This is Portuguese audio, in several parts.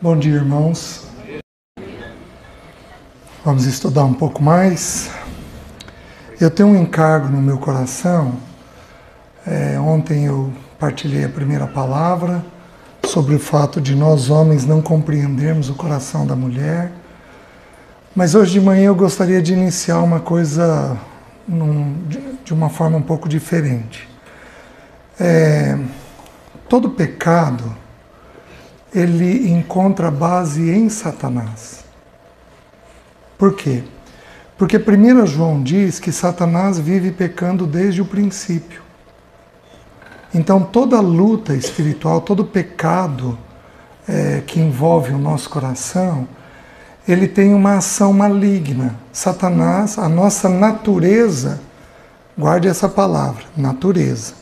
Bom dia, irmãos. Vamos estudar um pouco mais. Eu tenho um encargo no meu coração. Ontem eu partilhei a primeira palavra sobre o fato de nós homens não compreendermos o coração da mulher. Mas hoje de manhã eu gostaria de iniciar uma coisa de uma forma um pouco diferente. Todo pecado ele encontra base em Satanás. Por quê? Porque 1 João diz que Satanás vive pecando desde o princípio. Então toda luta espiritual, todo pecado que envolve o nosso coração, ele tem uma ação maligna. Satanás, a nossa natureza, guarde essa palavra, natureza.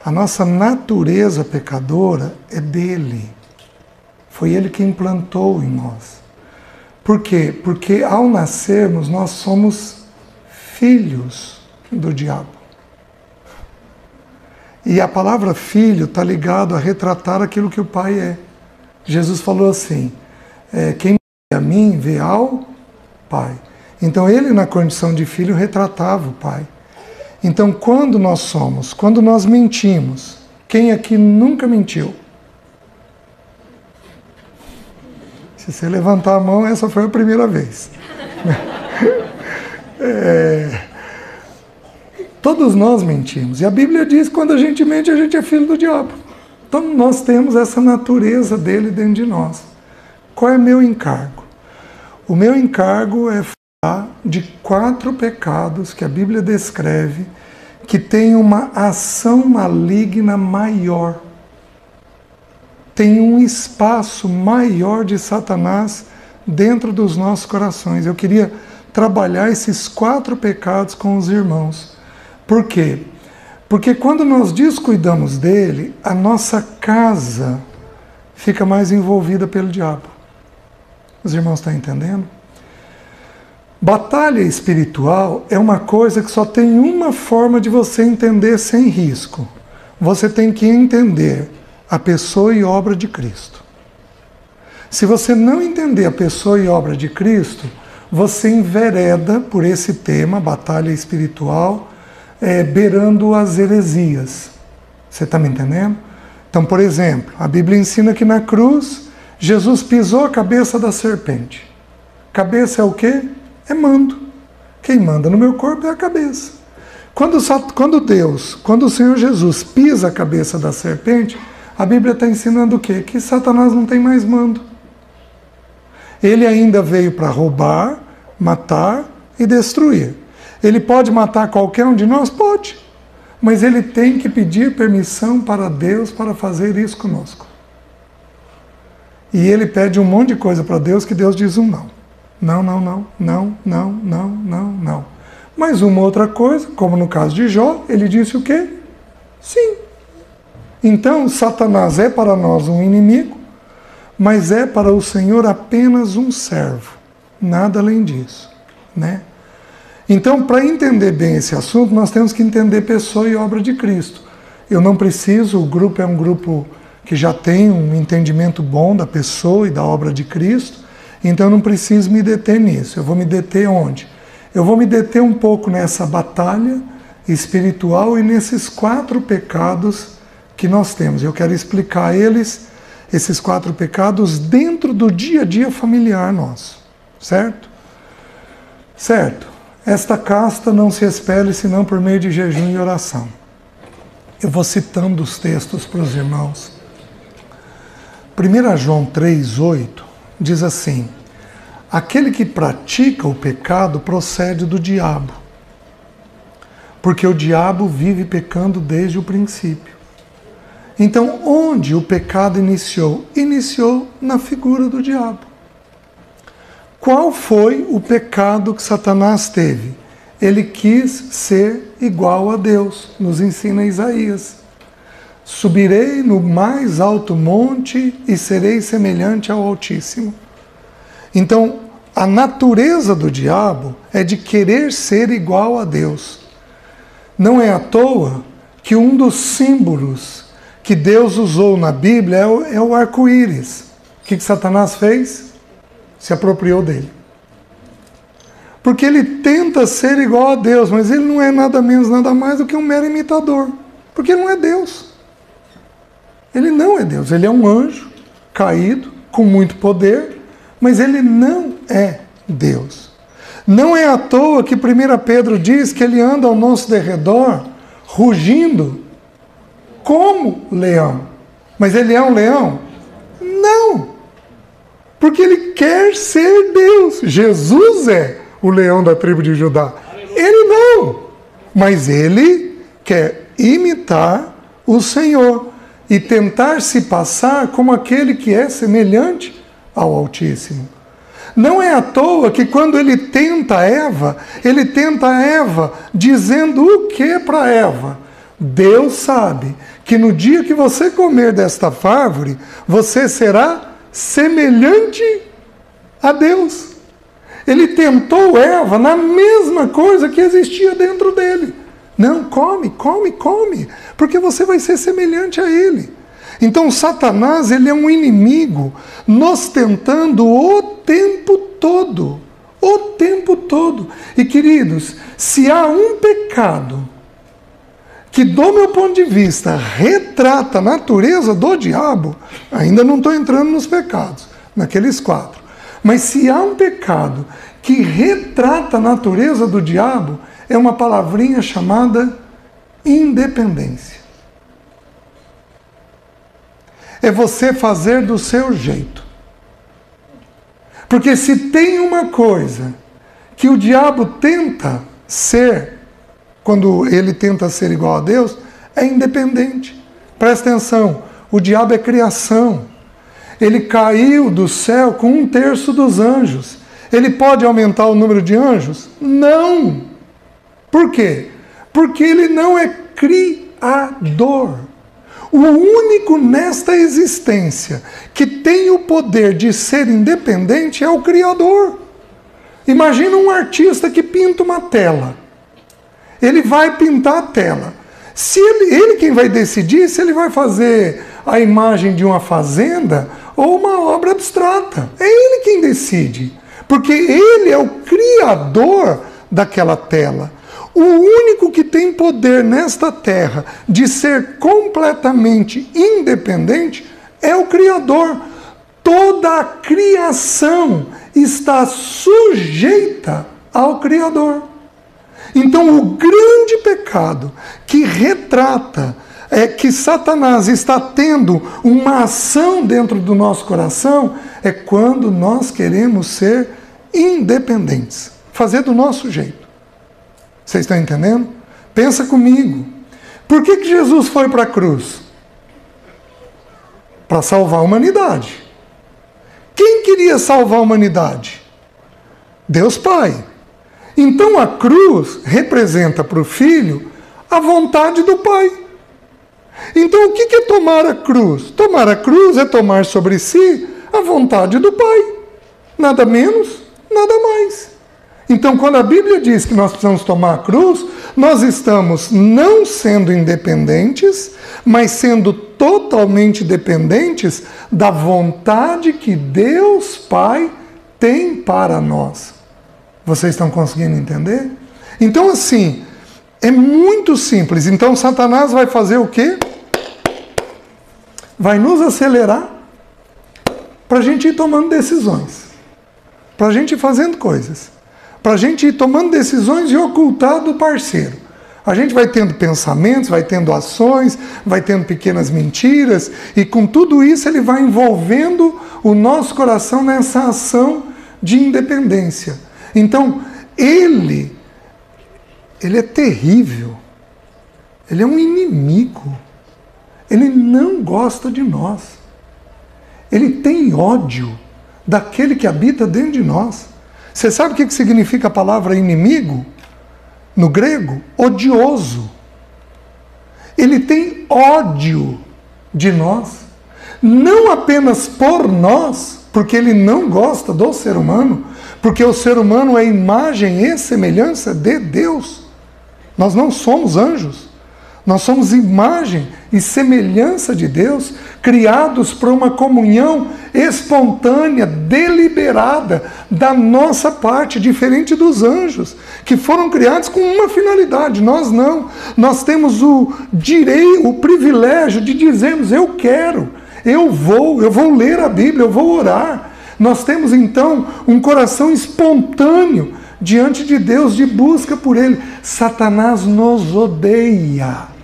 A nossa natureza pecadora é dele. Foi ele que implantou em nós. Por quê? Porque ao nascermos nós somos filhos do diabo. E a palavra filho está ligado a retratar aquilo que o pai é. Jesus falou assim, quem vê a mim vê ao pai. Então ele na condição de filho retratava o pai. Então quando nós mentimos, quem aqui nunca mentiu? Se você levantar a mão, essa foi a primeira vez. Todos nós mentimos. E a Bíblia diz que quando a gente mente, a gente é filho do diabo. Então nós temos essa natureza dele dentro de nós. Qual é meu encargo? O meu encargo é falar de 4 pecados que a Bíblia descreve que têm uma ação maligna maior. Tem um espaço maior de Satanás dentro dos nossos corações. Eu queria trabalhar esses 4 pecados com os irmãos. Por quê? Porque quando nós descuidamos dele, a nossa casa fica mais envolvida pelo diabo. Os irmãos estão entendendo? Batalha espiritual é uma coisa que só tem uma forma de você entender sem risco. Você tem que entender a pessoa e obra de Cristo. Se você não entender a pessoa e obra de Cristo, você envereda por esse tema, batalha espiritual, beirando as heresias. Você está me entendendo? Então, por exemplo, a Bíblia ensina que na cruz, Jesus pisou a cabeça da serpente. Cabeça é o quê? É mando. Quem manda no meu corpo é a cabeça. Quando o Senhor Jesus pisa a cabeça da serpente, a Bíblia está ensinando o quê? Que Satanás não tem mais mando. Ele ainda veio para roubar, matar e destruir. Ele pode matar qualquer um de nós? Pode. Mas ele tem que pedir permissão para Deus para fazer isso conosco. E ele pede um monte de coisa para Deus que Deus diz um não. Não, não, não, não, não, não, não, não. Mas uma outra coisa, como no caso de Jó, ele disse o quê? Sim. Então, Satanás é para nós um inimigo, mas é para o Senhor apenas um servo. Nada além disso, né? Então, para entender bem esse assunto, nós temos que entender pessoa e obra de Cristo. Eu não preciso, o grupo é um grupo que já tem um entendimento bom da pessoa e da obra de Cristo, então eu não preciso me deter nisso. Eu vou me deter onde? Eu vou me deter um pouco nessa batalha espiritual e nesses 4 pecados que nós temos. Eu quero explicar esses 4 pecados dentro do dia a dia familiar nosso, certo? Certo. Esta casta não se expele senão por meio de jejum e oração. Eu vou citando os textos para os irmãos. 1 João 3,8 diz assim: aquele que pratica o pecado procede do diabo, porque o diabo vive pecando desde o princípio. Então, onde o pecado iniciou? Iniciou na figura do diabo. Qual foi o pecado que Satanás teve? Ele quis ser igual a Deus, nos ensina Isaías. Subirei no mais alto monte e serei semelhante ao Altíssimo. Então, a natureza do diabo é de querer ser igual a Deus. Não é à toa que um dos símbolos que Deus usou na Bíblia é o arco-íris. O que Satanás fez? Se apropriou dele. Porque ele tenta ser igual a Deus, mas ele não é nada menos, nada mais do que um mero imitador. Porque ele não é Deus. Ele não é Deus. Ele é um anjo caído, com muito poder, mas ele não é Deus. Não é à toa que 1 Pedro diz que ele anda ao nosso derredor, rugindo como leão. Mas ele é um leão? Não! Porque ele quer ser Deus. Jesus é o leão da tribo de Judá. Ele não! Mas ele quer imitar o Senhor e tentar se passar como aquele que é semelhante ao Altíssimo. Não é à toa que quando ele tenta Eva dizendo o que para Eva? Deus sabe que no dia que você comer desta árvore, você será semelhante a Deus. Ele tentou Eva na mesma coisa que existia dentro dele. Não, come, porque você vai ser semelhante a ele. Então Satanás, ele é um inimigo nos tentando o tempo todo. O tempo todo. E queridos, se há um pecado que, do meu ponto de vista, retrata a natureza do diabo, ainda não estou entrando nos pecados, naqueles 4. Mas se há um pecado que retrata a natureza do diabo, é uma palavrinha chamada independência. É você fazer do seu jeito. Porque se tem uma coisa que o diabo tenta ser, quando ele tenta ser igual a Deus, é independente. Presta atenção, o diabo é criação. Ele caiu do céu com 1/3 dos anjos. Ele pode aumentar o número de anjos? Não! Por quê? Porque ele não é criador. O único nesta existência que tem o poder de ser independente é o Criador. Imagina um artista que pinta uma tela. Ele vai pintar a tela. Se ele quem vai decidir se ele vai fazer a imagem de uma fazenda ou uma obra abstrata. É ele quem decide. Porque ele é o criador daquela tela. O único que tem poder nesta terra de ser completamente independente é o Criador. Toda a criação está sujeita ao Criador. Então, o grande pecado que retrata que Satanás está tendo uma ação dentro do nosso coração é quando nós queremos ser independentes, fazer do nosso jeito. Vocês estão entendendo? Pensa comigo. Por que Jesus foi para a cruz? Para salvar a humanidade. Quem queria salvar a humanidade? Deus Pai. Então a cruz representa para o Filho a vontade do Pai. Então o que é tomar a cruz? Tomar a cruz é tomar sobre si a vontade do Pai. Nada menos, nada mais. Então, quando a Bíblia diz que nós precisamos tomar a cruz, nós estamos não sendo independentes, mas sendo totalmente dependentes da vontade que Deus Pai tem para nós. Vocês estão conseguindo entender? Então, assim, é muito simples. Então, Satanás vai fazer o quê? Vai nos acelerar para a gente ir tomando decisões, para a gente ir fazendo coisas. Para a gente ir tomando decisões e ocultar do parceiro. A gente vai tendo pensamentos, vai tendo ações, vai tendo pequenas mentiras, e com tudo isso ele vai envolvendo o nosso coração nessa ação de independência. Então, ele é terrível. Ele é um inimigo. Ele não gosta de nós. Ele tem ódio daquele que habita dentro de nós. Você sabe o que significa a palavra inimigo? No grego, odioso. Ele tem ódio de nós. Não apenas por nós, porque ele não gosta do ser humano, porque o ser humano é imagem e semelhança de Deus. Nós não somos anjos. Nós somos imagem e semelhança de Deus, criados para uma comunhão espontânea, deliberada, da nossa parte, diferente dos anjos, que foram criados com uma finalidade. Nós não. Nós temos o direito, o privilégio de dizermos: eu quero, eu vou ler a Bíblia, eu vou orar. Nós temos então um coração espontâneo diante de Deus, de busca por Ele. Satanás nos odeia.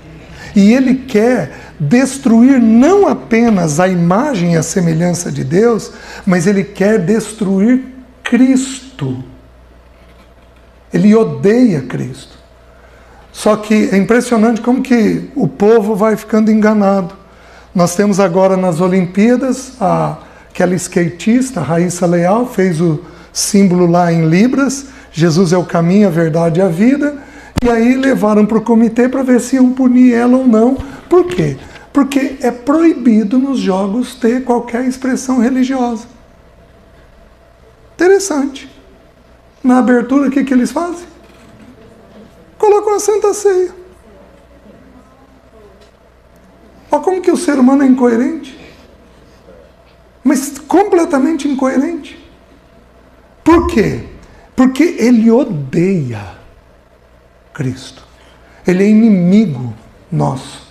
E ele quer destruir não apenas a imagem e a semelhança de Deus, mas ele quer destruir Cristo. Ele odeia Cristo. Só que é impressionante como que o povo vai ficando enganado. Nós temos agora nas Olimpíadas aquela skatista, Raíssa Leal, fez o símbolo lá em Libras: Jesus é o caminho, a verdade e a vida. E aí levaram para o comitê para ver se iam punir ela ou não. Por quê? Porque é proibido nos jogos ter qualquer expressão religiosa. Interessante. Na abertura, o que eles fazem? Colocam a Santa Ceia. Olha como que o ser humano é incoerente. Mas completamente incoerente. Por quê? Porque ele odeia Cristo. Ele é inimigo nosso.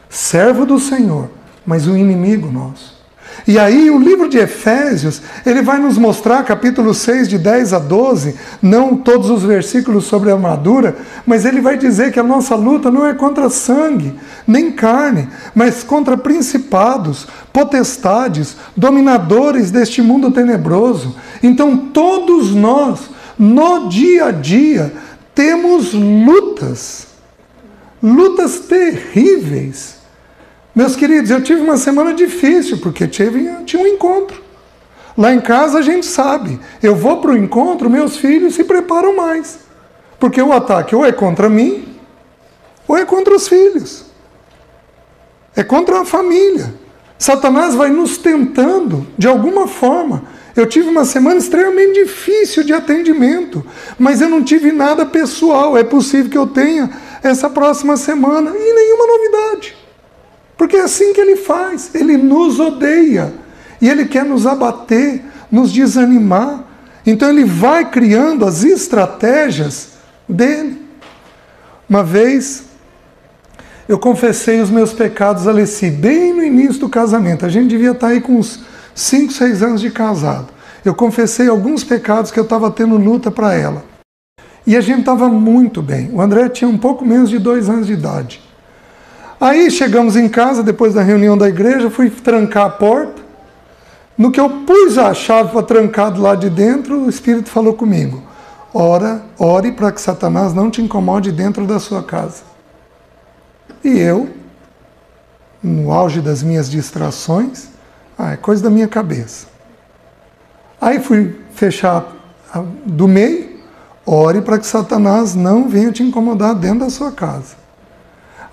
Servo do Senhor, mas o inimigo nosso. E aí o livro de Efésios, ele vai nos mostrar, capítulo 6, de 10 a 12, não todos os versículos sobre a armadura, mas ele vai dizer que a nossa luta não é contra sangue, nem carne, mas contra principados, potestades, dominadores deste mundo tenebroso. Então todos nós, no dia a dia, temos lutas terríveis. Meus queridos, eu tive uma semana difícil, porque tinha um encontro. Lá em casa a gente sabe, eu vou para o encontro, meus filhos se preparam mais. Porque o ataque ou é contra mim, ou é contra os filhos. É contra a família. Satanás vai nos tentando, de alguma forma. Eu tive uma semana extremamente difícil de atendimento, mas eu não tive nada pessoal. É possível que eu tenha essa próxima semana e nenhuma novidade. Porque é assim que ele faz. Ele nos odeia e ele quer nos abater, nos desanimar. Então ele vai criando as estratégias dele. Uma vez eu confessei os meus pecados a Alessi, bem no início do casamento. A gente devia estar aí com uns 5, 6 anos de casado. Eu confessei alguns pecados que eu estava tendo luta para ela. E a gente estava muito bem. O André tinha um pouco menos de 2 anos de idade. Aí chegamos em casa, depois da reunião da igreja, fui trancar a porta. No que eu pus a chave para trancar do lado de dentro, o Espírito falou comigo: ore para que Satanás não te incomode dentro da sua casa. E eu, no auge das minhas distrações, é coisa da minha cabeça. Aí fui fechar do meio: ore para que Satanás não venha te incomodar dentro da sua casa.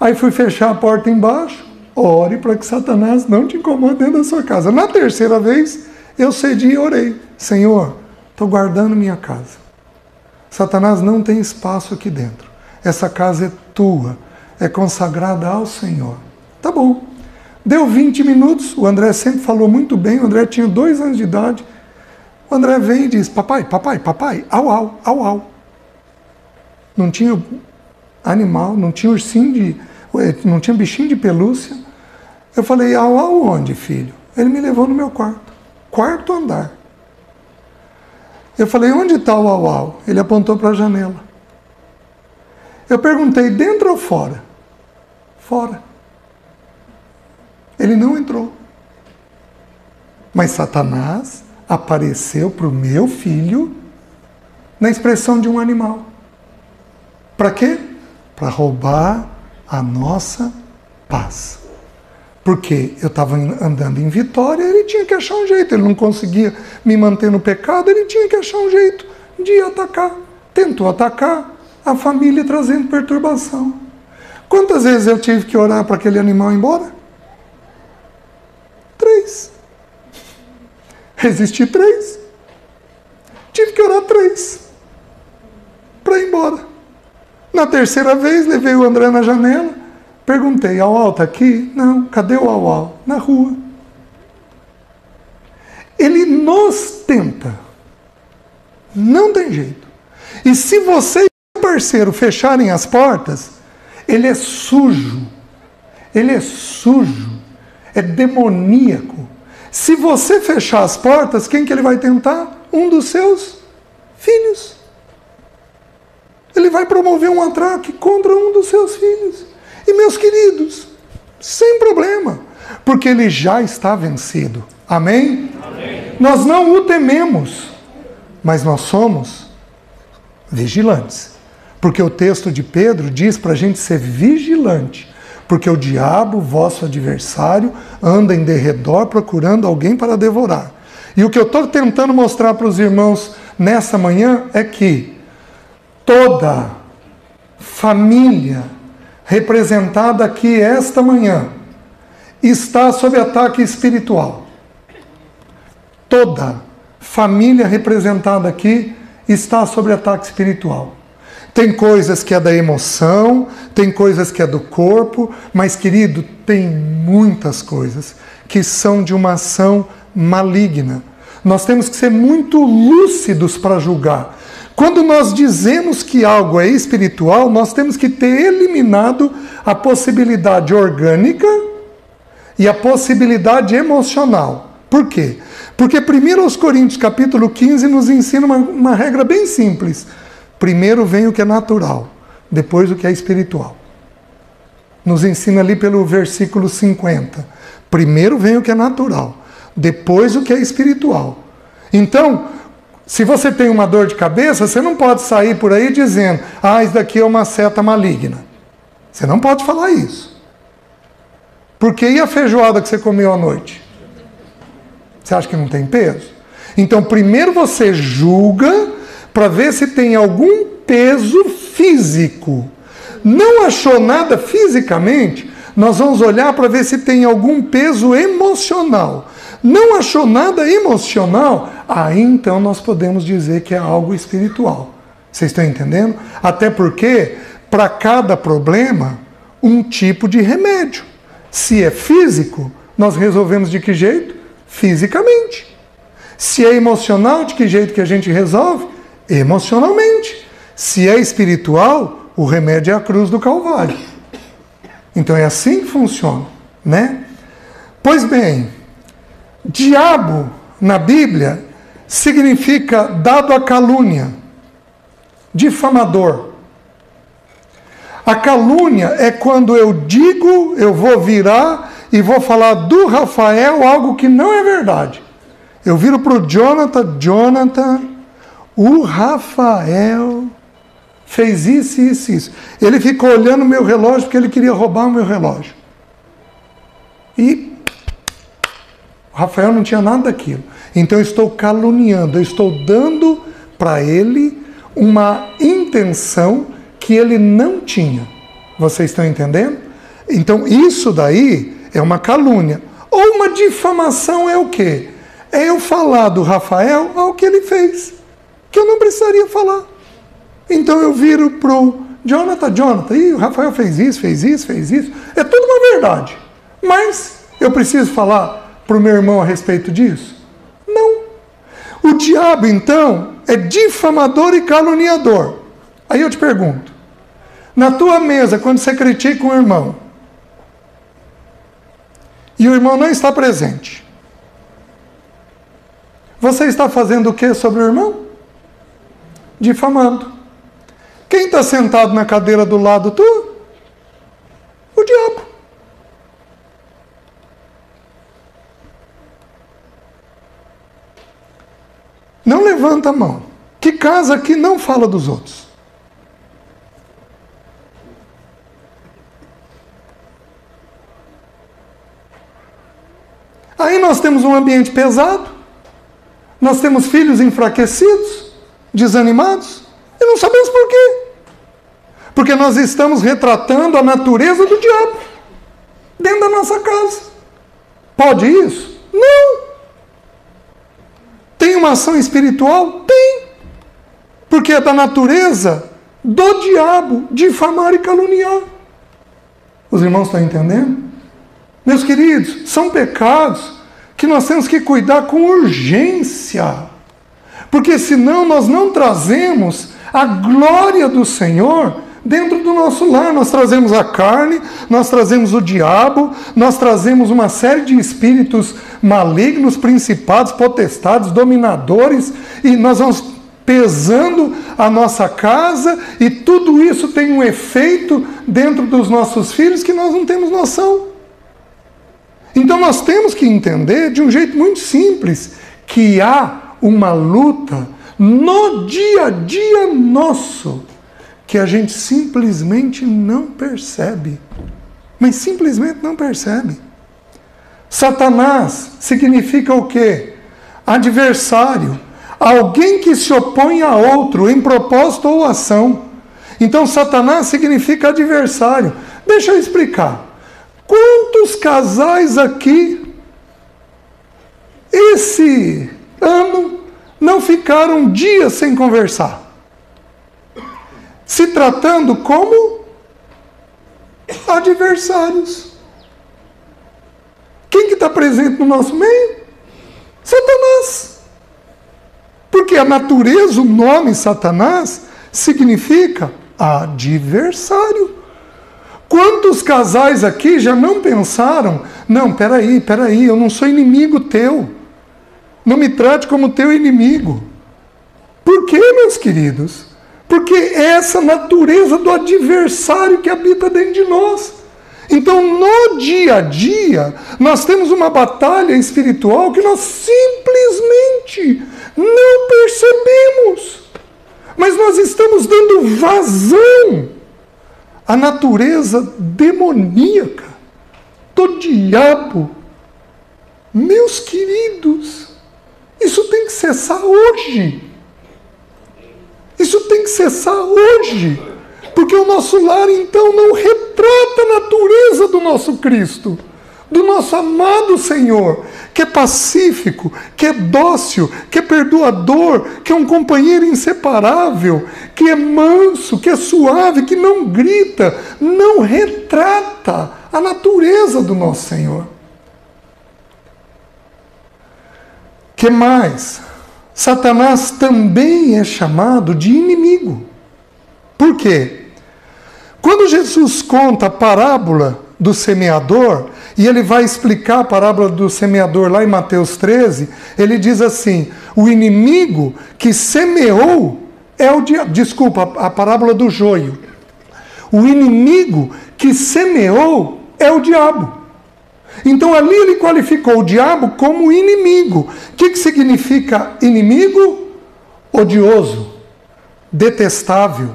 Aí fui fechar a porta embaixo: ore para que Satanás não te incomode dentro da sua casa. Na terceira vez, eu cedi e orei: Senhor, estou guardando minha casa. Satanás não tem espaço aqui dentro. Essa casa é tua, é consagrada ao Senhor. Tá bom. Deu 20 minutos, o André sempre falou muito bem, o André tinha 2 anos de idade. O André vem e diz: papai, au, au, au, au. Não tinha animal, não tinha ursinho não tinha bichinho de pelúcia. Eu falei: au, au, onde, filho? Ele me levou no meu quarto andar. Eu falei: onde está o au, au? Ele apontou para a janela. Eu perguntei: dentro ou fora? Fora. Ele não entrou. Mas Satanás apareceu para o meu filho na expressão de um animal. Para quê? Para roubar a nossa paz. Porque eu estava andando em vitória, ele tinha que achar um jeito. Ele não conseguia me manter no pecado, ele tinha que achar um jeito de atacar. Tentou atacar a família, trazendo perturbação. Quantas vezes eu tive que orar para aquele animal ir embora? 3. Resisti 3. Tive que orar 3 para ir embora. Na terceira vez, levei o André na janela. Perguntei, Aual está aqui? Não, cadê o Aual? Na rua. Ele nos tenta. Não tem jeito. E se você e seu parceiro fecharem as portas, ele é sujo. Ele é sujo. É demoníaco. Se você fechar as portas, quem que ele vai tentar? Um dos seus filhos. Ele vai promover um ataque contra um dos seus filhos. E meus queridos, sem problema, porque ele já está vencido. Amém? Amém. Nós não o tememos, mas nós somos vigilantes. Porque o texto de Pedro diz para a gente ser vigilante. Porque o diabo, vosso adversário, anda em derredor procurando alguém para devorar. E o que eu estou tentando mostrar para os irmãos nessa manhã é que toda família representada aqui esta manhã está sob ataque espiritual. Toda família representada aqui está sob ataque espiritual. Tem coisas que é da emoção, tem coisas que é do corpo, mas, querido, tem muitas coisas que são de uma ação maligna. Nós temos que ser muito lúcidos para julgar. Quando nós dizemos que algo é espiritual, nós temos que ter eliminado a possibilidade orgânica e a possibilidade emocional. Por quê? Porque 1 Coríntios capítulo 15 nos ensina uma regra bem simples. Primeiro vem o que é natural, depois o que é espiritual. Nos ensina ali pelo versículo 50. Primeiro vem o que é natural, depois o que é espiritual. Então, se você tem uma dor de cabeça, você não pode sair por aí dizendo, isso daqui é uma seta maligna. Você não pode falar isso. Porque e a feijoada que você comeu à noite? Você acha que não tem peso? Então, primeiro você julga para ver se tem algum peso físico. Não achou nada fisicamente, nós vamos olhar para ver se tem algum peso emocional. Não achou nada emocional, aí então nós podemos dizer que é algo espiritual. Vocês estão entendendo? Até porque, para cada problema, um tipo de remédio. Se é físico, nós resolvemos de que jeito? Fisicamente. Se é emocional, de que jeito que a gente resolve? Emocionalmente. Se é espiritual, o remédio é a cruz do Calvário. Então é assim que funciona, né? Pois bem, diabo na Bíblia significa dado à calúnia, difamador. A calúnia é quando eu digo, eu vou virar e vou falar do Rafael algo que não é verdade. Eu viro para o Jonathan, o Rafael fez isso, isso, isso. Ele ficou olhando o meu relógio porque ele queria roubar o meu relógio. E o Rafael não tinha nada daquilo. Então eu estou caluniando, eu estou dando para ele uma intenção que ele não tinha. Vocês estão entendendo? Então isso daí é uma calúnia. Ou uma difamação é o quê? É eu falar do Rafael ao que ele fez, que eu não precisaria falar. Então eu viro pro Jonathan, o Rafael fez isso. É tudo uma verdade. Mas eu preciso falar pro meu irmão a respeito disso? Não. O diabo, então, é difamador e caluniador. Aí eu te pergunto, na tua mesa, quando você critica um irmão, e o irmão não está presente, você está fazendo o que sobre o irmão? Difamando. Quem está sentado na cadeira do lado tu? O diabo. Não levanta a mão. Que casa aqui não fala dos outros? Aí nós temos um ambiente pesado. Nós temos filhos enfraquecidos, desanimados, e não sabemos por quê. Porque nós estamos retratando a natureza do diabo dentro da nossa casa. Pode isso? Não. Tem uma ação espiritual? Tem. Porque é da natureza do diabo difamar e caluniar. Os irmãos estão entendendo? Meus queridos, são pecados que nós temos que cuidar com urgência. Porque senão nós não trazemos a glória do Senhor dentro do nosso lar. Nós trazemos a carne, nós trazemos o diabo, nós trazemos uma série de espíritos malignos, principados, potestades, dominadores, e nós vamos pesando a nossa casa, e tudo isso tem um efeito dentro dos nossos filhos que nós não temos noção. Então nós temos que entender de um jeito muito simples que há uma luta no dia a dia nosso que a gente simplesmente não percebe. Mas simplesmente não percebe. Satanás significa o quê? Adversário. Alguém que se opõe a outro em propósito ou ação. Então Satanás significa adversário. Deixa eu explicar. Quantos casais aqui esse ano não ficaram dias sem conversar? Se tratando como adversários. Quem que está presente no nosso meio? Satanás. Porque a natureza, o nome Satanás, significa adversário. Quantos casais aqui já não pensaram, não, peraí, eu não sou inimigo teu. Não me trate como teu inimigo. Por quê, meus queridos? Porque é essa natureza do adversário que habita dentro de nós. Então, no dia a dia, nós temos uma batalha espiritual que nós simplesmente não percebemos. Mas nós estamos dando vazão à natureza demoníaca do diabo. Meus queridos, isso tem que cessar hoje. Isso tem que cessar hoje. Porque o nosso lar, então, não retrata a natureza do nosso Cristo, do nosso amado Senhor, que é pacífico, que é dócil, que é perdoador, que é um companheiro inseparável, que é manso, que é suave, que não grita, não retrata a natureza do nosso Senhor. Que mais? Satanás também é chamado de inimigo. Por quê? Quando Jesus conta a parábola do semeador, e ele vai explicar a parábola do semeador lá em Mateus 13, ele diz assim: o inimigo que semeou é o diabo. Desculpa, a parábola do joio. O inimigo que semeou é o diabo. Então ali ele qualificou o diabo como inimigo. O que significa inimigo? Odioso, detestável,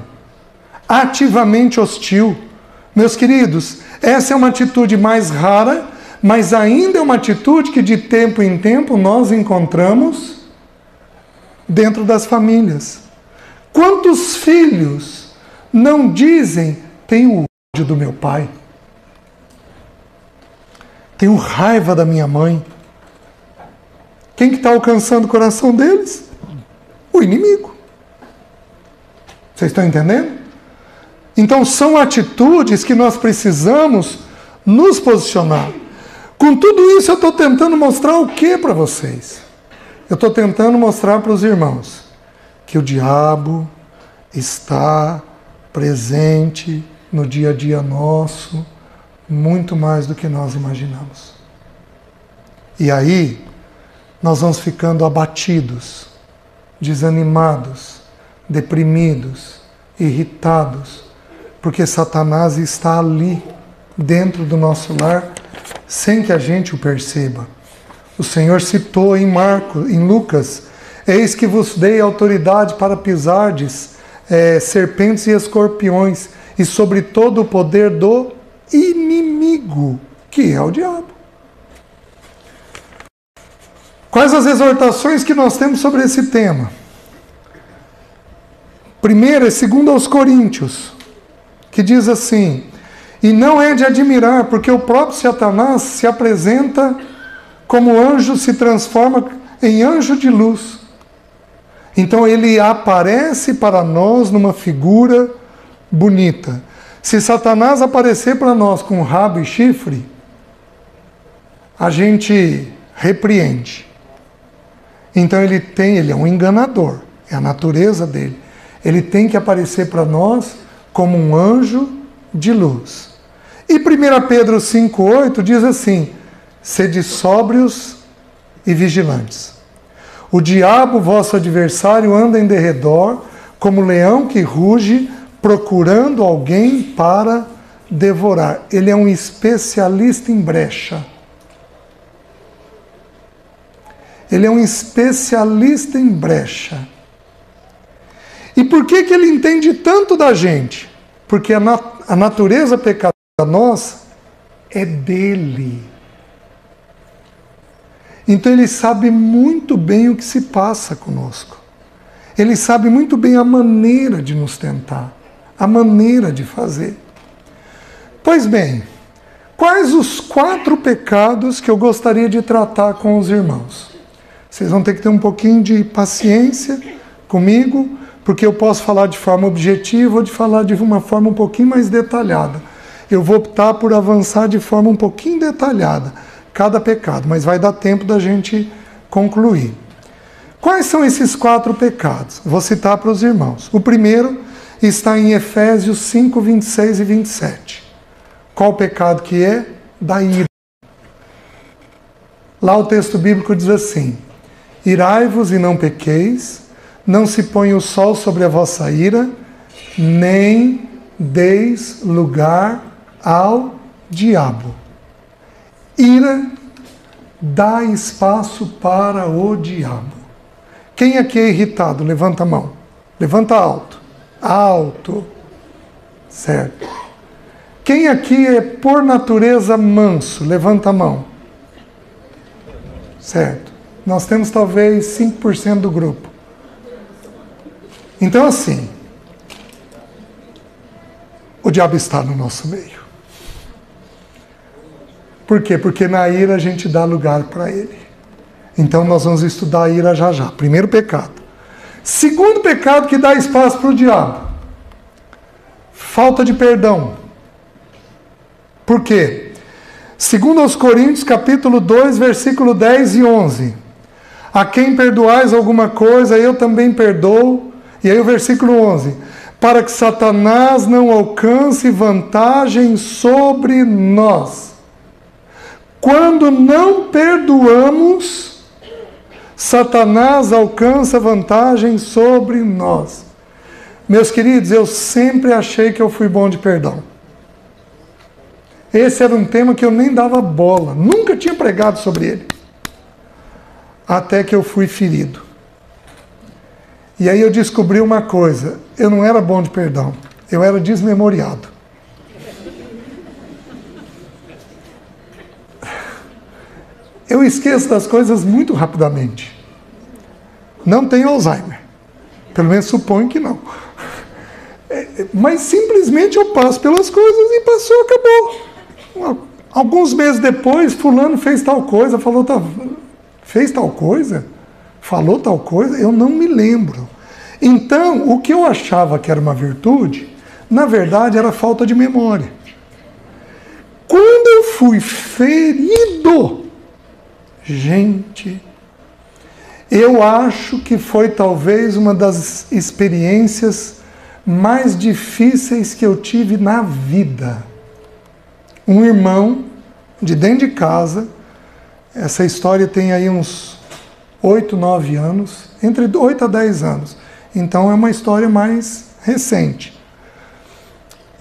ativamente hostil. Meus queridos, essa é uma atitude mais rara, mas ainda é uma atitude que de tempo em tempo nós encontramos dentro das famílias. Quantos filhos não dizem: tenho ódio do meu pai, tenho raiva da minha mãe? Quem que está alcançando o coração deles? O inimigo. Vocês estão entendendo? Então são atitudes que nós precisamos nos posicionar. Com tudo isso eu estou tentando mostrar o que para vocês? Eu estou tentando mostrar para os irmãos que o diabo está presente no dia a dia nosso, muito mais do que nós imaginamos. E aí nós vamos ficando abatidos, desanimados, deprimidos, irritados, porque Satanás está ali, dentro do nosso lar, sem que a gente o perceba. O Senhor citou em Lucas: eis que vos dei autoridade para pisardes serpentes e escorpiões, e sobre todo o poder do inimigo, que é o diabo. Quais as exortações que nós temos sobre esse tema? Primeiro é 2 aos Coríntios, que diz assim: e não é de admirar, porque o próprio Satanás se apresenta como anjo, se transforma em anjo de luz. Então ele aparece para nós numa figura bonita. Se Satanás aparecer para nós com rabo e chifre, a gente repreende. Então ele é um enganador, é a natureza dele. Ele tem que aparecer para nós como um anjo de luz. E 1 Pedro 5,8 diz assim: sede sóbrios e vigilantes. O diabo, vosso adversário, anda em derredor, como leão que ruge, procurando alguém para devorar. Ele é um especialista em brecha. Ele é um especialista em brecha. E por que ele entende tanto da gente? Porque a natureza pecadora nossa é dele. Então ele sabe muito bem o que se passa conosco. Ele sabe muito bem a maneira de nos tentar, a maneira de fazer. Pois bem, quais os 4 pecados que eu gostaria de tratar com os irmãos? Vocês vão ter que ter um pouquinho de paciência comigo, porque eu posso falar de forma objetiva ou de falar de uma forma um pouquinho mais detalhada. Eu vou optar por avançar de forma um pouquinho detalhada cada pecado, mas vai dar tempo da gente concluir. Quais são esses 4 pecados? Vou citar para os irmãos. O primeiro está em Efésios 5, 26 e 27. Qual o pecado que é? Da ira. Lá o texto bíblico diz assim: irai-vos e não pequeis, não se ponha o sol sobre a vossa ira, nem deis lugar ao diabo. Ira dá espaço para o diabo. Quem aqui é irritado? Levanta a mão. Levanta alto. Alto. Certo. Quem aqui é por natureza manso? Levanta a mão. Certo. Nós temos talvez 5% do grupo. Então assim, o diabo está no nosso meio. Por quê? Porque na ira a gente dá lugar para ele. Então nós vamos estudar a ira já já. Primeiro pecado. Segundo pecado que dá espaço para o diabo: falta de perdão. Por quê? Segundo aos Coríntios, capítulo 2, versículo 10 e 11. A quem perdoais alguma coisa, eu também perdoo. E aí o versículo 11. Para que Satanás não alcance vantagem sobre nós. Quando não perdoamos, Satanás alcança vantagem sobre nós. Meus queridos, eu sempre achei que eu fui bom de perdão. Esse era um tema que eu nem dava bola, nunca tinha pregado sobre ele. Até que eu fui ferido. E aí eu descobri uma coisa: eu não era bom de perdão, eu era desmemoriado. Eu esqueço das coisas muito rapidamente. Não tenho Alzheimer. Pelo menos suponho que não. Mas simplesmente eu passo pelas coisas e passou, acabou. Alguns meses depois, fulano fez tal coisa, fez tal coisa, falou tal coisa, eu não me lembro. Então, o que eu achava que era uma virtude, na verdade era falta de memória. Quando eu fui ferido, gente, eu acho que foi talvez uma das experiências mais difíceis que eu tive na vida. Um irmão de dentro de casa, essa história tem aí uns 8, 9 anos, entre 8 a 10 anos. Então é uma história mais recente.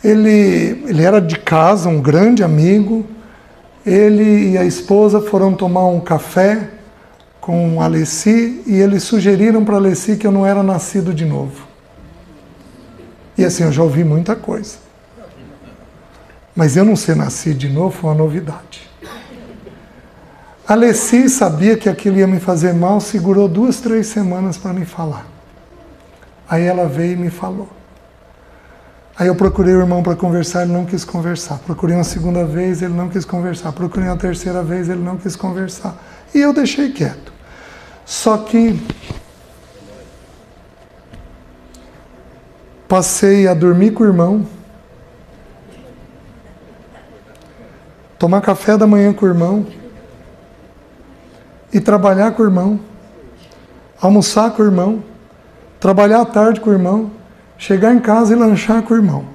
Ele era de casa, um grande amigo. Ele e a esposa foram tomar um café com a Alessi e eles sugeriram para a Alessi que eu não era nascido de novo. E assim, eu já ouvi muita coisa. Mas eu não ser nascido de novo foi uma novidade. A Alessi sabia que aquilo ia me fazer mal, segurou 2, 3 semanas para me falar. Aí ela veio e me falou. Aí eu procurei o irmão para conversar, ele não quis conversar. Procurei uma segunda vez, ele não quis conversar. Procurei uma terceira vez, ele não quis conversar. E eu deixei quieto. Só que passei a dormir com o irmão tomar café da manhã com o irmão, e trabalhar com o irmão, almoçar com o irmão, trabalhar à tarde com o irmão, chegar em casa e lanchar com o irmão.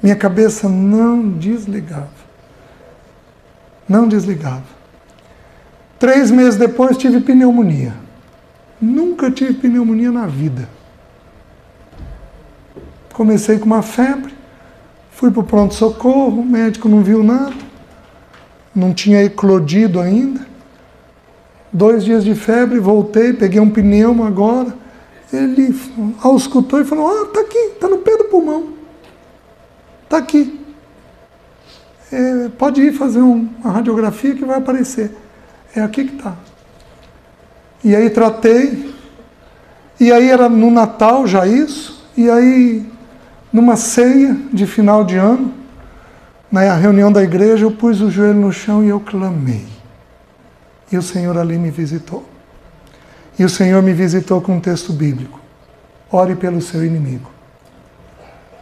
Minha cabeça não desligava. Não desligava. 3 meses depois tive pneumonia. Nunca tive pneumonia na vida. Comecei com uma febre, fui para o pronto-socorro, o médico não viu nada, não tinha eclodido ainda. 2 dias de febre, voltei, peguei um pneumo agora. Ele auscultou e falou: tá aqui, tá no pé do pulmão. Tá aqui. Pode ir fazer uma radiografia que vai aparecer. É aqui que tá. E aí tratei. E aí era no Natal já isso. E aí, numa ceia de final de ano, na reunião da igreja, eu pus o joelho no chão e eu clamei. E o Senhor ali me visitou. E o Senhor me visitou com um texto bíblico. Ore pelo seu inimigo.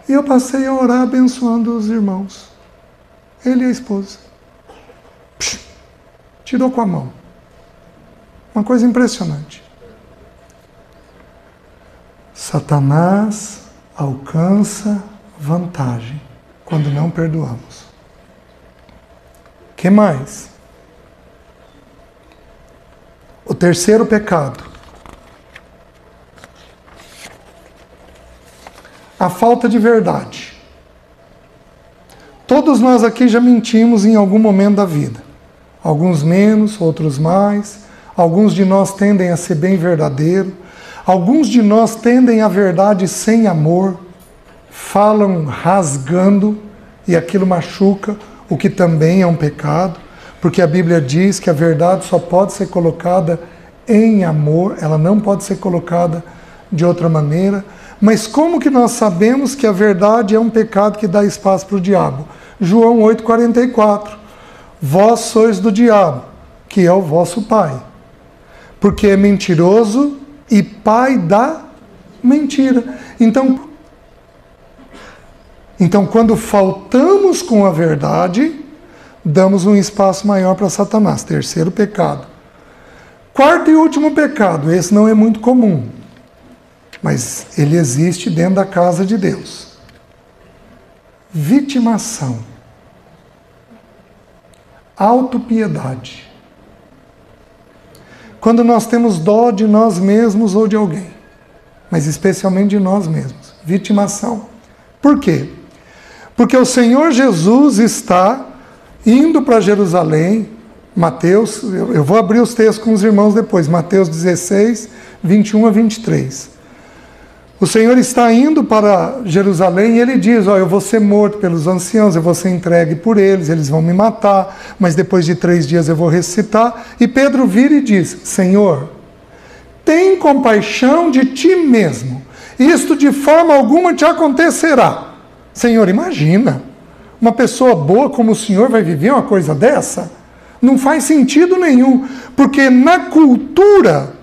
E eu passei a orar abençoando os irmãos. Ele e a esposa. Tirou com a mão. Uma coisa impressionante. Satanás alcança vantagem quando não perdoamos. O que mais? O terceiro pecado. A falta de verdade. Todos nós aqui já mentimos em algum momento da vida. Alguns menos, outros mais. Alguns de nós tendem a ser bem verdadeiro. Alguns de nós tendem a verdade sem amor. Falam rasgando e aquilo machuca, o que também é um pecado. Porque a Bíblia diz que a verdade só pode ser colocada em amor, ela não pode ser colocada de outra maneira. Mas como que nós sabemos que a verdade é um pecado que dá espaço para o diabo? João 8,44. Vós sois do diabo, que é o vosso pai. Porque é mentiroso e pai da mentira. Então, quando faltamos com a verdade, damos um espaço maior para Satanás. Terceiro pecado. Quarto e último pecado. Esse não é muito comum, mas ele existe dentro da casa de Deus. Vitimação. Autopiedade. Quando nós temos dó de nós mesmos ou de alguém, mas especialmente de nós mesmos. Vitimação. Por quê? Porque o Senhor Jesus está indo para Jerusalém. Mateus, eu vou abrir os textos com os irmãos depois, Mateus 16, 21 a 23. O Senhor está indo para Jerusalém e ele diz: eu vou ser morto pelos anciãos, eu vou ser entregue por eles vão me matar, mas depois de 3 dias eu vou ressuscitar. E Pedro vira e diz: Senhor, tem compaixão de ti mesmo, isto de forma alguma te acontecerá. Senhor, imagina, uma pessoa boa como o Senhor vai viver uma coisa dessa? Não faz sentido nenhum, porque na cultura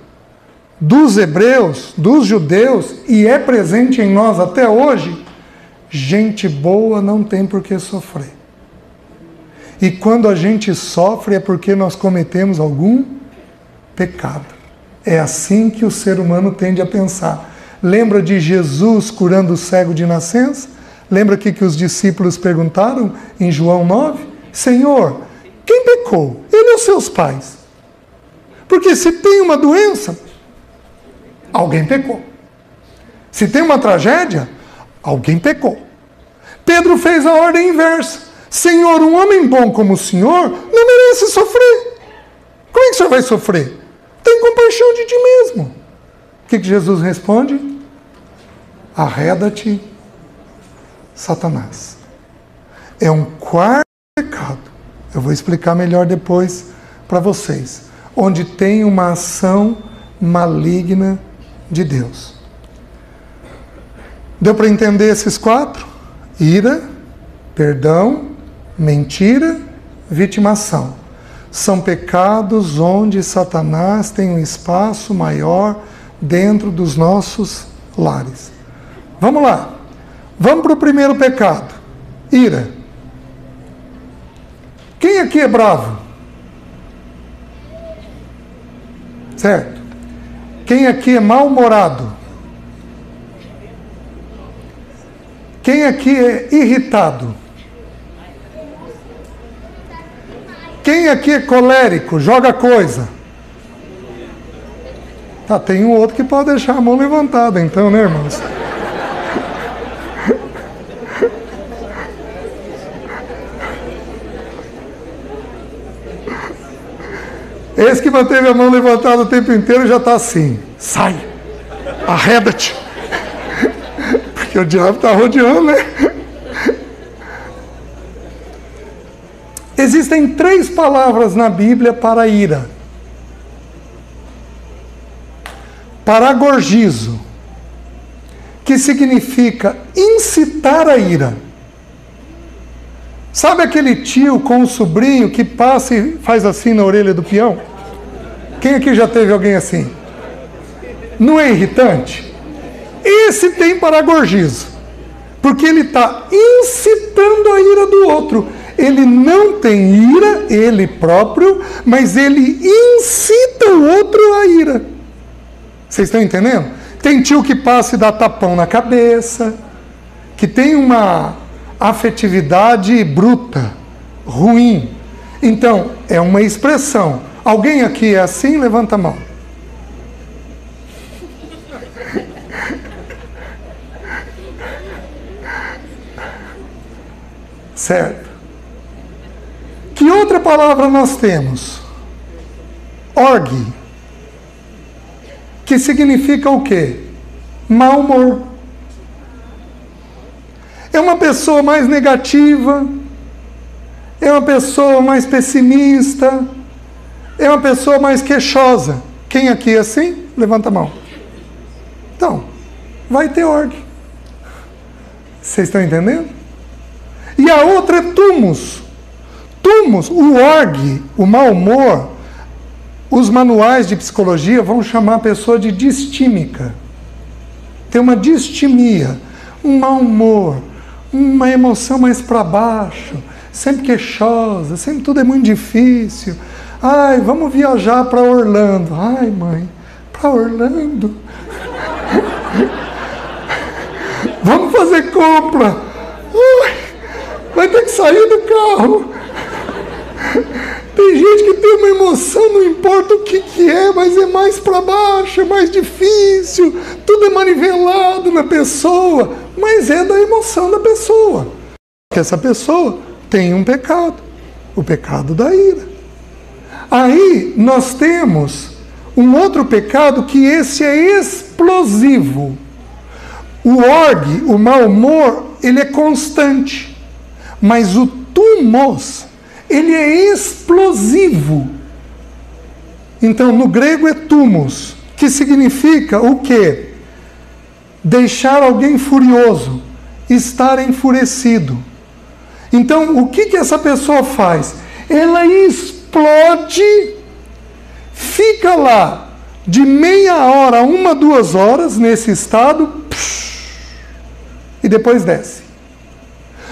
dos hebreus, dos judeus, e é presente em nós até hoje, gente boa não tem por que sofrer. E quando a gente sofre é porque nós cometemos algum pecado. É assim que o ser humano tende a pensar. Lembra de Jesus curando o cego de nascença? Lembra que os discípulos perguntaram em João 9? Senhor, quem pecou? Ele ou seus pais? Porque se tem uma doença, alguém pecou. Se tem uma tragédia, alguém pecou. Pedro fez a ordem inversa. Senhor, um homem bom como o Senhor não merece sofrer. Como é que o Senhor vai sofrer? Tem compaixão de ti mesmo. O que Jesus responde? Arreda-te, Satanás. É um quarto pecado. Eu vou explicar melhor depois para vocês. Onde tem uma ação maligna de Deus. Deu para entender esses 4? Ira, perdão, mentira, vitimação. São pecados onde Satanás tem um espaço maior dentro dos nossos lares. Vamos lá. Vamos para o primeiro pecado. Ira. Quem aqui é bravo? Certo? Quem aqui é mal-humorado? Quem aqui é irritado? Quem aqui é colérico? Joga coisa. Tá, tem um outro que pode deixar a mão levantada, então, né, irmãos? Esse que manteve a mão levantada o tempo inteiro já está assim. Sai! Arreda-te! Porque o diabo está rodeando, né? Existem 3 palavras na Bíblia para ira. Paragorgizo, que significa incitar a ira. Sabe aquele tio com o sobrinho que passa e faz assim na orelha do peão? Quem aqui já teve alguém assim? Não é irritante? Esse tem paragorgizo, porque ele está incitando a ira do outro. Ele não tem ira, ele próprio, mas ele incita o outro a ira. Vocês estão entendendo? Tem tio que passa e dá tapão na cabeça, que tem uma afetividade bruta, ruim. Então, é uma expressão. Alguém aqui é assim? Levanta a mão. Certo. Que outra palavra nós temos? Orgue. Que significa o quê? Mau humor. É uma pessoa mais negativa, é uma pessoa mais pessimista, é uma pessoa mais queixosa. Quem aqui é assim? Levanta a mão. Então, vai ter orgue. Vocês estão entendendo? E a outra é túmus. Túmus, o orgue, o mau humor, os manuais de psicologia vão chamar a pessoa de distímica. Tem uma distimia, um mau humor, uma emoção mais para baixo, sempre queixosa, sempre tudo é muito difícil. Ai, vamos viajar para Orlando. Ai, mãe, para Orlando? Vamos fazer compra. Ai, vai ter que sair do carro. Tem gente que tem uma emoção, não importa o que é, mas é mais para baixo, é mais difícil, tudo é manivelado na pessoa, mas é da emoção da pessoa. Porque essa pessoa tem um pecado, o pecado da ira. Aí nós temos um outro pecado que esse é explosivo. O orgue, o mau humor, ele é constante, mas o túmos, ele é explosivo. Então, no grego é túmos, que significa o quê? Deixar alguém furioso, estar enfurecido. Então, o que essa pessoa faz? Ela explode, fica lá de meia hora a 1, 2 horas nesse estado, e depois desce.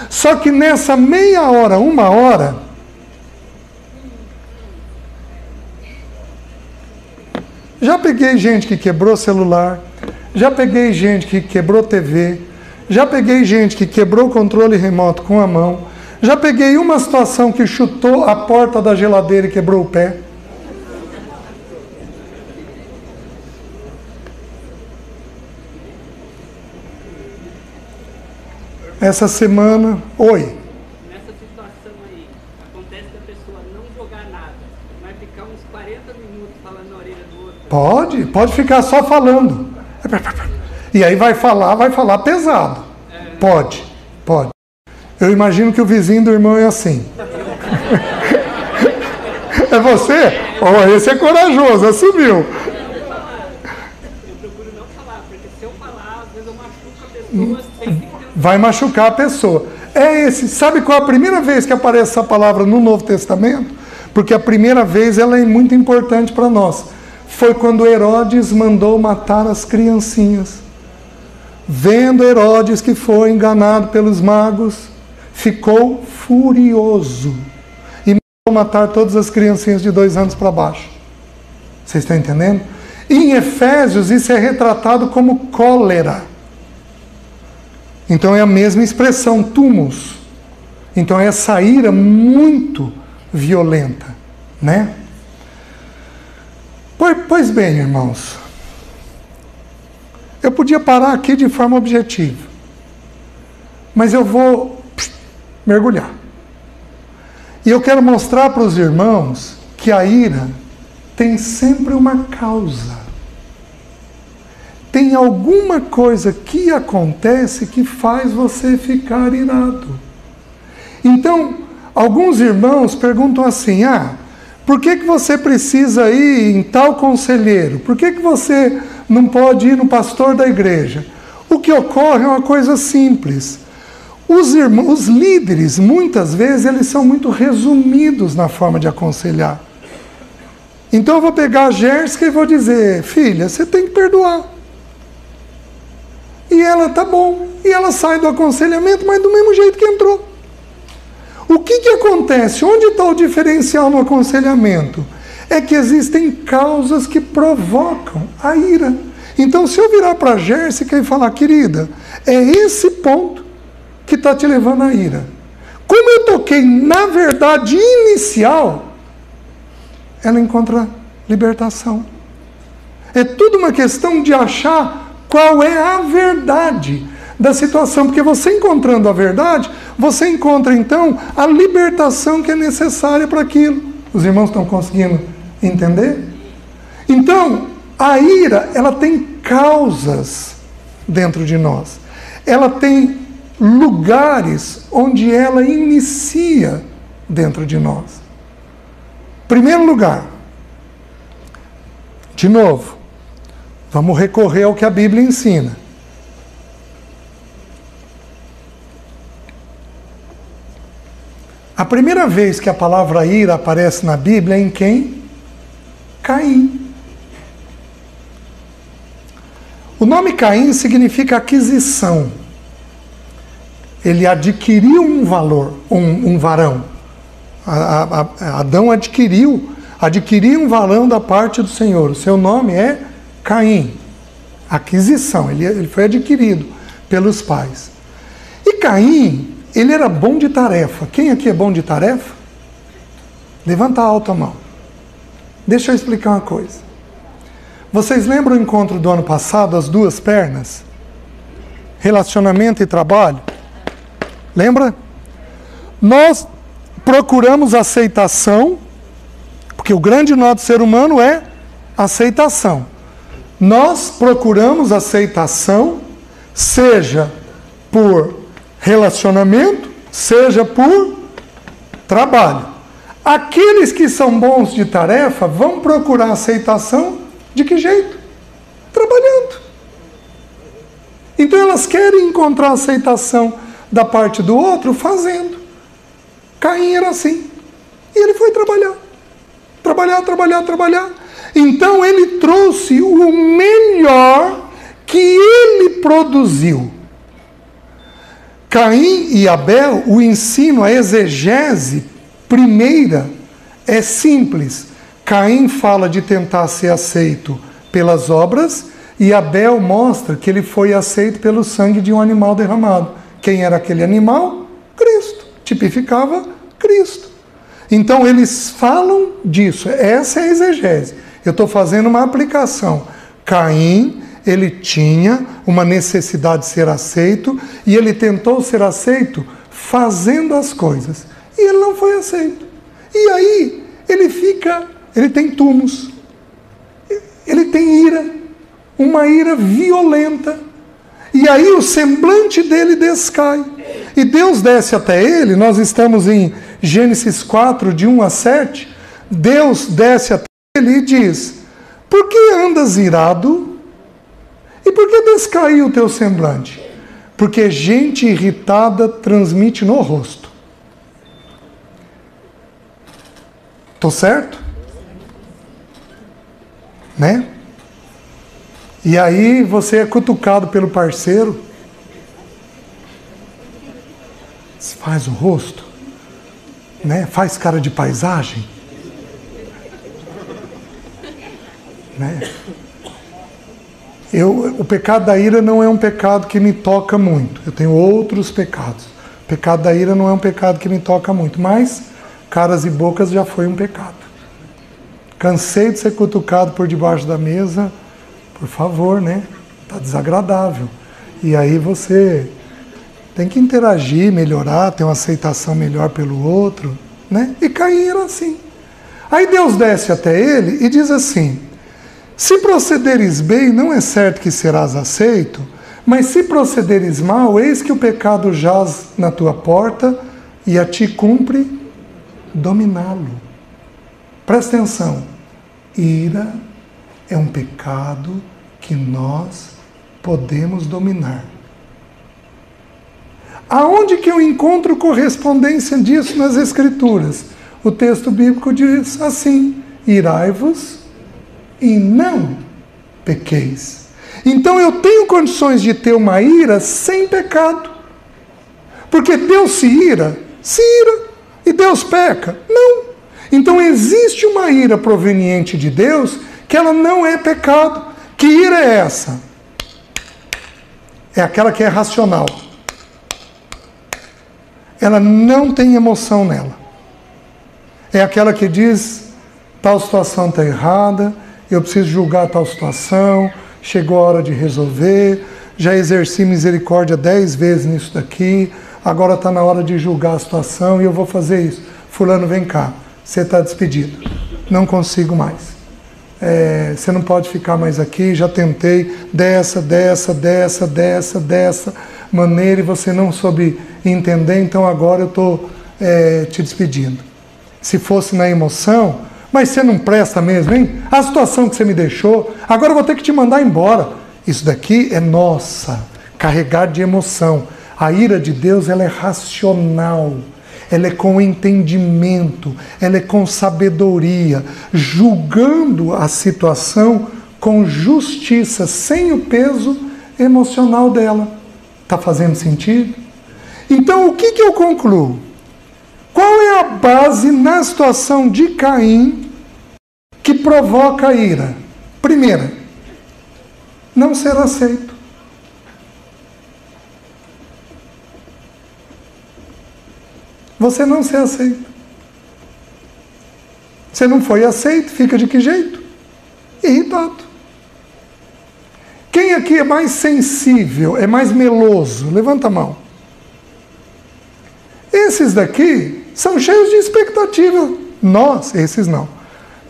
Só que nessa meia hora, 1 hora, já peguei gente que quebrou celular, já peguei gente que quebrou TV, já peguei gente que quebrou o controle remoto com a mão, já peguei uma situação que chutou a porta da geladeira e quebrou o pé. Essa semana, oi. Nessa situação aí, acontece da pessoa não jogar nada, vai ficar uns 40 minutos falando na orelha do outro. Pode ficar só falando. E aí vai falar pesado. Pode. Eu imagino que o vizinho do irmão é assim. É você? Oh, esse é corajoso, assumiu. Eu procuro não falar, porque se eu falar, às vezes eu machuco a pessoa sem que vai machucar a pessoa. Sabe qual é a primeira vez que aparece essa palavra no Novo Testamento? Porque a primeira vez ela é muito importante para nós. Foi quando Herodes mandou matar as criancinhas. Vendo Herodes que foi enganado pelos magos, ficou furioso. matar todas as criancinhas de 2 anos para baixo. Vocês estão entendendo? E em Efésios isso é retratado como cólera. Então é a mesma expressão, tumos. Então é essa ira muito violenta, né? Pois bem, irmãos, eu podia parar aqui de forma objetiva, mas eu vou mergulhar. E eu quero mostrar para os irmãos que a ira tem sempre uma causa. Tem alguma coisa que acontece que faz você ficar irado. Então, alguns irmãos perguntam assim, por que você precisa ir em tal conselheiro? Por que você não pode ir no pastor da igreja? O que ocorre é uma coisa simples. Os líderes, muitas vezes, eles são muito resumidos na forma de aconselhar. Então eu vou pegar a Jéssica e vou dizer, filha, você tem que perdoar. E ela, tá bom. E ela sai do aconselhamento, mas do mesmo jeito que entrou. O que acontece? Onde está o diferencial no aconselhamento? É que existem causas que provocam a ira. Então, se eu virar para a Jéssica e falar, querida, é esse ponto que está te levando à ira. Como eu toquei na verdade inicial, ela encontra libertação. É tudo uma questão de achar qual é a verdade da situação, porque você encontrando a verdade, você encontra então a libertação que é necessária para aquilo. Os irmãos estão conseguindo entender? Então, a ira, ela tem causas dentro de nós. Ela tem lugares onde ela inicia dentro de nós. Primeiro lugar, de novo, vamos recorrer ao que a Bíblia ensina. A primeira vez que a palavra ira aparece na Bíblia é em quem? Caim. O nome Caim significa aquisição. Ele adquiriu um valor, um varão. Adão adquiriu um varão da parte do Senhor. O seu nome é Caim. Aquisição, ele foi adquirido pelos pais. E Caim, ele era bom de tarefa. Quem aqui é bom de tarefa? Levanta alto a mão. Deixa eu explicar uma coisa. Vocês lembram o encontro do ano passado, as 2 pernas? Relacionamento e trabalho? Lembra? Nós procuramos aceitação, porque o grande nó do ser humano é aceitação. Nós procuramos aceitação, seja por relacionamento, seja por trabalho. Aqueles que são bons de tarefa vão procurar aceitação de que jeito? Trabalhando. Então elas querem encontrar aceitação da parte do outro fazendo. Caim era assim. E ele foi trabalhar. Trabalhar. Então ele trouxe o melhor que ele produziu. Caim e Abel, o ensino, a exegese primeira é simples. Caim fala de tentar ser aceito pelas obras e Abel mostra que ele foi aceito pelo sangue de um animal derramado. Quem era aquele animal? Cristo. Tipificava Cristo. Então eles falam disso. Essa é a exegese. Eu estou fazendo uma aplicação. Caim, ele tinha uma necessidade de ser aceito e ele tentou ser aceito fazendo as coisas. E ele não foi aceito. E aí ele tem tumos. Ele tem ira, uma ira violenta. E aí o semblante dele descai. E Deus desce até ele, nós estamos em Gênesis 4, de 1 a 7. Deus desce até ele e diz: por que andas irado? E por que descaiu o teu semblante? Porque gente irritada transmite no rosto. Estou certo? Né? E aí você é cutucado pelo parceiro, faz o rosto, né? Faz cara de paisagem, né? O pecado da ira não é um pecado que me toca muito. Eu tenho outros pecados. O pecado da ira não é um pecado que me toca muito, mas caras e bocas já foi um pecado. Cansei de ser cutucado por debaixo da mesa, por favor, né? Tá desagradável. E aí você tem que interagir, melhorar, ter uma aceitação melhor pelo outro, né? E Caim era assim. Aí Deus desce até ele e diz assim: se procederes bem, não é certo que serás aceito, mas se procederes mal, eis que o pecado jaz na tua porta e a ti cumpre dominá-lo. Presta atenção, ira é um pecado que nós podemos dominar. Aonde que eu encontro correspondência disso nas Escrituras? O texto bíblico diz assim: irai-vos e não pequeis. Então eu tenho condições de ter uma ira sem pecado. Porque Deus se ira, e Deus peca? Não. Então existe uma ira proveniente de Deus que ela não é pecado. Que ira é essa? É aquela que é racional. Ela não tem emoção nela. É aquela que diz: tal situação está errada, eu preciso julgar tal situação, chegou a hora de resolver, já exerci misericórdia 10 vezes nisso daqui, agora está na hora de julgar a situação e eu vou fazer isso. Fulano, vem cá, você está despedido, não consigo mais. Você não pode ficar mais aqui, já tentei dessa maneira e você não soube entender, então agora eu estou te despedindo. Se fosse na emoção, mas você não presta mesmo, hein? A situação que você me deixou, agora eu vou ter que te mandar embora. Isso daqui é nossa, carregado de emoção. A ira de Deus, ela é racional, ela é com entendimento, ela é com sabedoria, julgando a situação com justiça, sem o peso emocional dela. Está fazendo sentido? Então, o que eu concluo? Qual é a base na situação de Caim que provoca a ira? Primeira, não ser aceito. Você não ser aceito. Você não foi aceito, fica de que jeito? Irritado. Quem aqui é mais sensível, é mais meloso? Levanta a mão. Esses daqui são cheios de expectativa. Nós, esses não.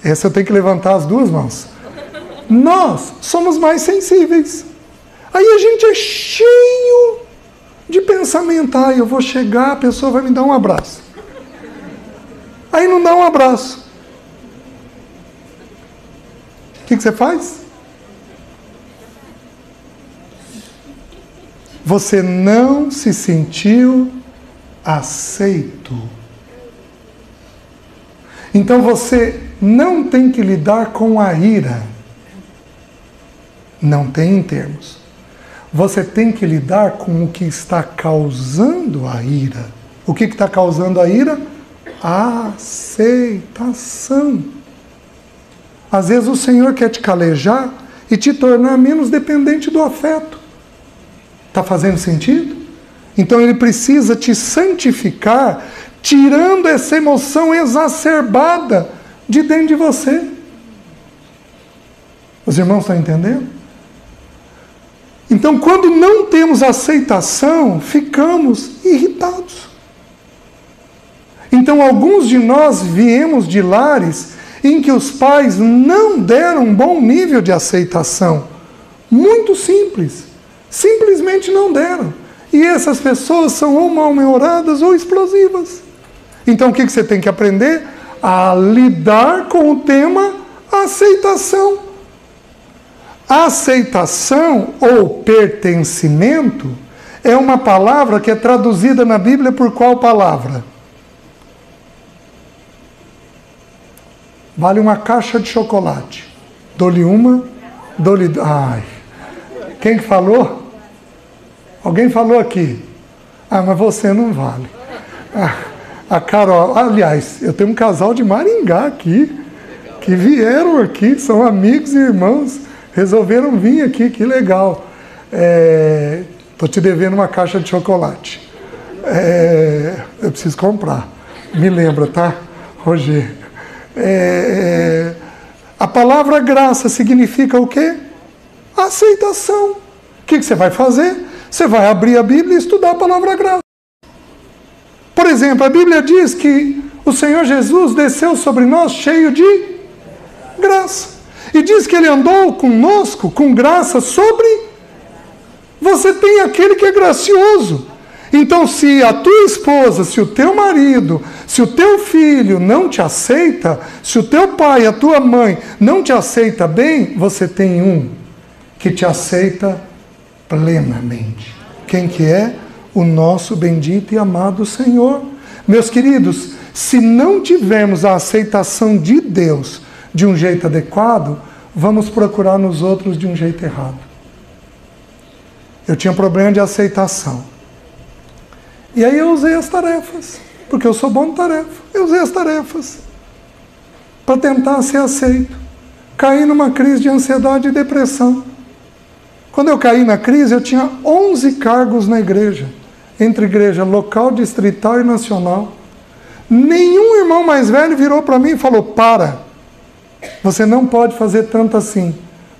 Esse eu tenho que levantar as duas mãos. Nós somos mais sensíveis. Aí a gente é cheio de pensamento. Eu vou chegar, a pessoa vai me dar um abraço. Aí não dá um abraço. O que você faz? Você não se sentiu aceito. Então você não tem que lidar com a ira. Não tem em termos. Você tem que lidar com o que está causando a ira. O que está causando a ira? A aceitação. Às vezes o Senhor quer te calejar e te tornar menos dependente do afeto. Está fazendo sentido? Então ele precisa te santificar, tirando essa emoção exacerbada de dentro de você. Os irmãos estão entendendo? Então, quando não temos aceitação, ficamos irritados. Então, alguns de nós viemos de lares em que os pais não deram um bom nível de aceitação. Muito simples. Simplesmente não deram. E essas pessoas são ou mal-humoradas ou explosivas. Então, o que você tem que aprender? A lidar com o tema aceitação. Aceitação ou pertencimento é uma palavra que é traduzida na Bíblia por qual palavra? Vale uma caixa de chocolate. Dou-lhe uma, dou-lhe... Ai. Quem que falou? Alguém falou aqui. Mas você não vale. A Carol, aliás, eu tenho um casal de Maringá aqui, que vieram aqui, são amigos e irmãos, resolveram vir aqui, que legal. Estou te devendo uma caixa de chocolate. Eu preciso comprar. Me lembra, tá, Roger? A palavra graça significa o quê? Aceitação. O que você vai fazer? Você vai abrir a Bíblia e estudar a palavra graça. Por exemplo, a Bíblia diz que o Senhor Jesus desceu sobre nós cheio de graça. E diz que Ele andou conosco com graça sobre... Você tem aquele que é gracioso. Então, se a tua esposa, se o teu marido, se o teu filho não te aceita, se o teu pai, a tua mãe não te aceita bem, você tem um que te aceita plenamente. Quem que é? O nosso bendito e amado Senhor. Meus queridos, se não tivermos a aceitação de Deus de um jeito adequado, vamos procurar nos outros de um jeito errado. Eu tinha problema de aceitação. E aí eu usei as tarefas, porque eu sou bom de tarefa. Eu usei as tarefas para tentar ser aceito. Caí numa crise de ansiedade e depressão. Quando eu caí na crise, eu tinha 11 cargos na igreja, entre igreja local, distrital e nacional. Nenhum irmão mais velho virou para mim e falou: para, você não pode fazer tanto assim.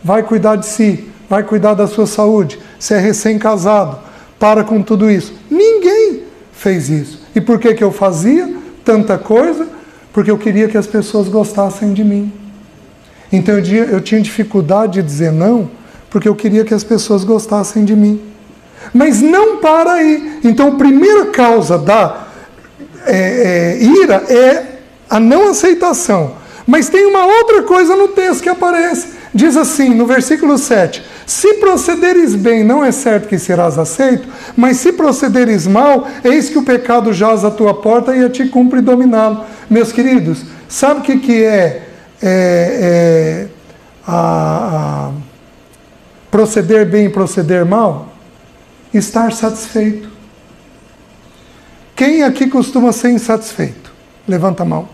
Vai cuidar de si, vai cuidar da sua saúde. Você é recém-casado, para com tudo isso. Ninguém fez isso. E por que eu fazia tanta coisa? Porque eu queria que as pessoas gostassem de mim. Então eu tinha dificuldade de dizer não, porque eu queria que as pessoas gostassem de mim. Mas não para aí. Então a primeira causa da ira é a não aceitação. Mas tem uma outra coisa no texto que aparece. Diz assim, no versículo 7, se procederes bem, não é certo que serás aceito, mas se procederes mal, eis que o pecado jaz à tua porta e a ti cumpre dominá-lo. Meus queridos, sabe o que é proceder bem e proceder mal? Estar satisfeito. Quem aqui costuma ser insatisfeito? Levanta a mão.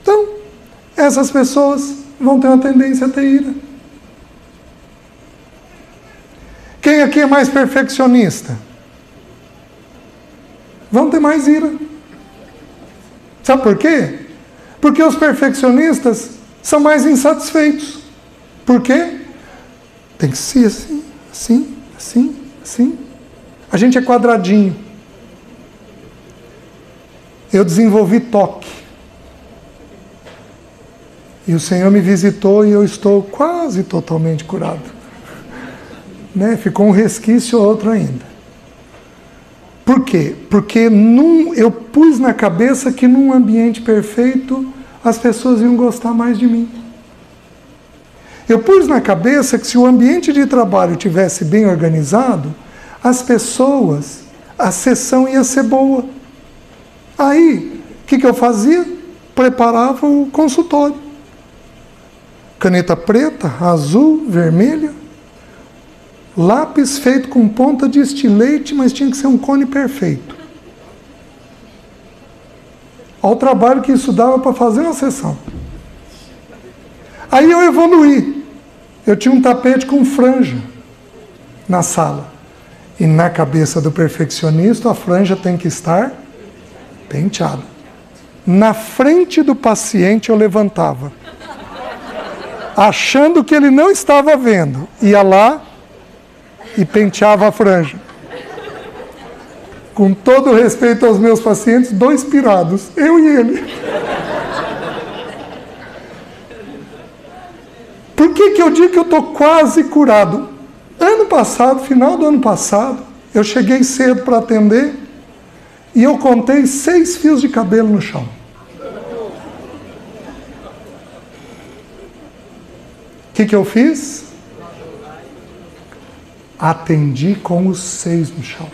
Então, essas pessoas vão ter uma tendência a ter ira. Quem aqui é mais perfeccionista? Vão ter mais ira. Sabe por quê? Porque os perfeccionistas são mais insatisfeitos. Por quê? Tem que ser assim, assim, assim, assim. A gente é quadradinho. Eu desenvolvi toque. E o Senhor me visitou e eu estou quase totalmente curado. Né? Ficou um resquício ou outro ainda. Por quê? Porque eu pus na cabeça que num ambiente perfeito as pessoas iam gostar mais de mim. Eu pus na cabeça que se o ambiente de trabalho tivesse bem organizado, as pessoas, a sessão ia ser boa. Aí, o que eu fazia? Preparava o consultório. Caneta preta, azul, vermelha, lápis feito com ponta de estilete, mas tinha que ser um cone perfeito. Olha o trabalho que isso dava para fazer uma sessão. Aí eu evoluí. Eu tinha um tapete com franja na sala. E na cabeça do perfeccionista, a franja tem que estar penteada. Na frente do paciente eu levantava, achando que ele não estava vendo. Ia lá e penteava a franja. Com todo o respeito aos meus pacientes, 2 pirados, eu e ele. Por que eu digo que eu estou quase curado? Ano passado, final do ano passado, eu cheguei cedo para atender e eu contei 6 fios de cabelo no chão. O que eu fiz? Atendi com os 6 no chão.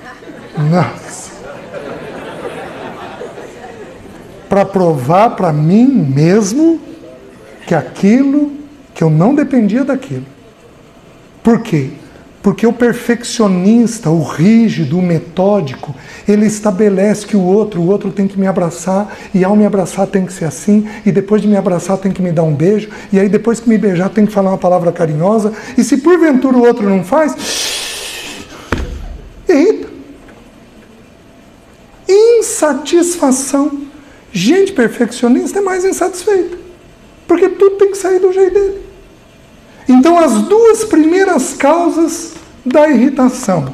Nossa! Para provar para mim mesmo que eu não dependia daquilo. Por quê? Porque o perfeccionista, o rígido, o metódico, ele estabelece que o outro tem que me abraçar, e ao me abraçar tem que ser assim, e depois de me abraçar tem que me dar um beijo, e aí depois que me beijar tem que falar uma palavra carinhosa, e se porventura o outro não faz, irrita. Insatisfação. Gente perfeccionista é mais insatisfeita, porque tudo tem que sair do jeito dele. Então, as duas primeiras causas da irritação: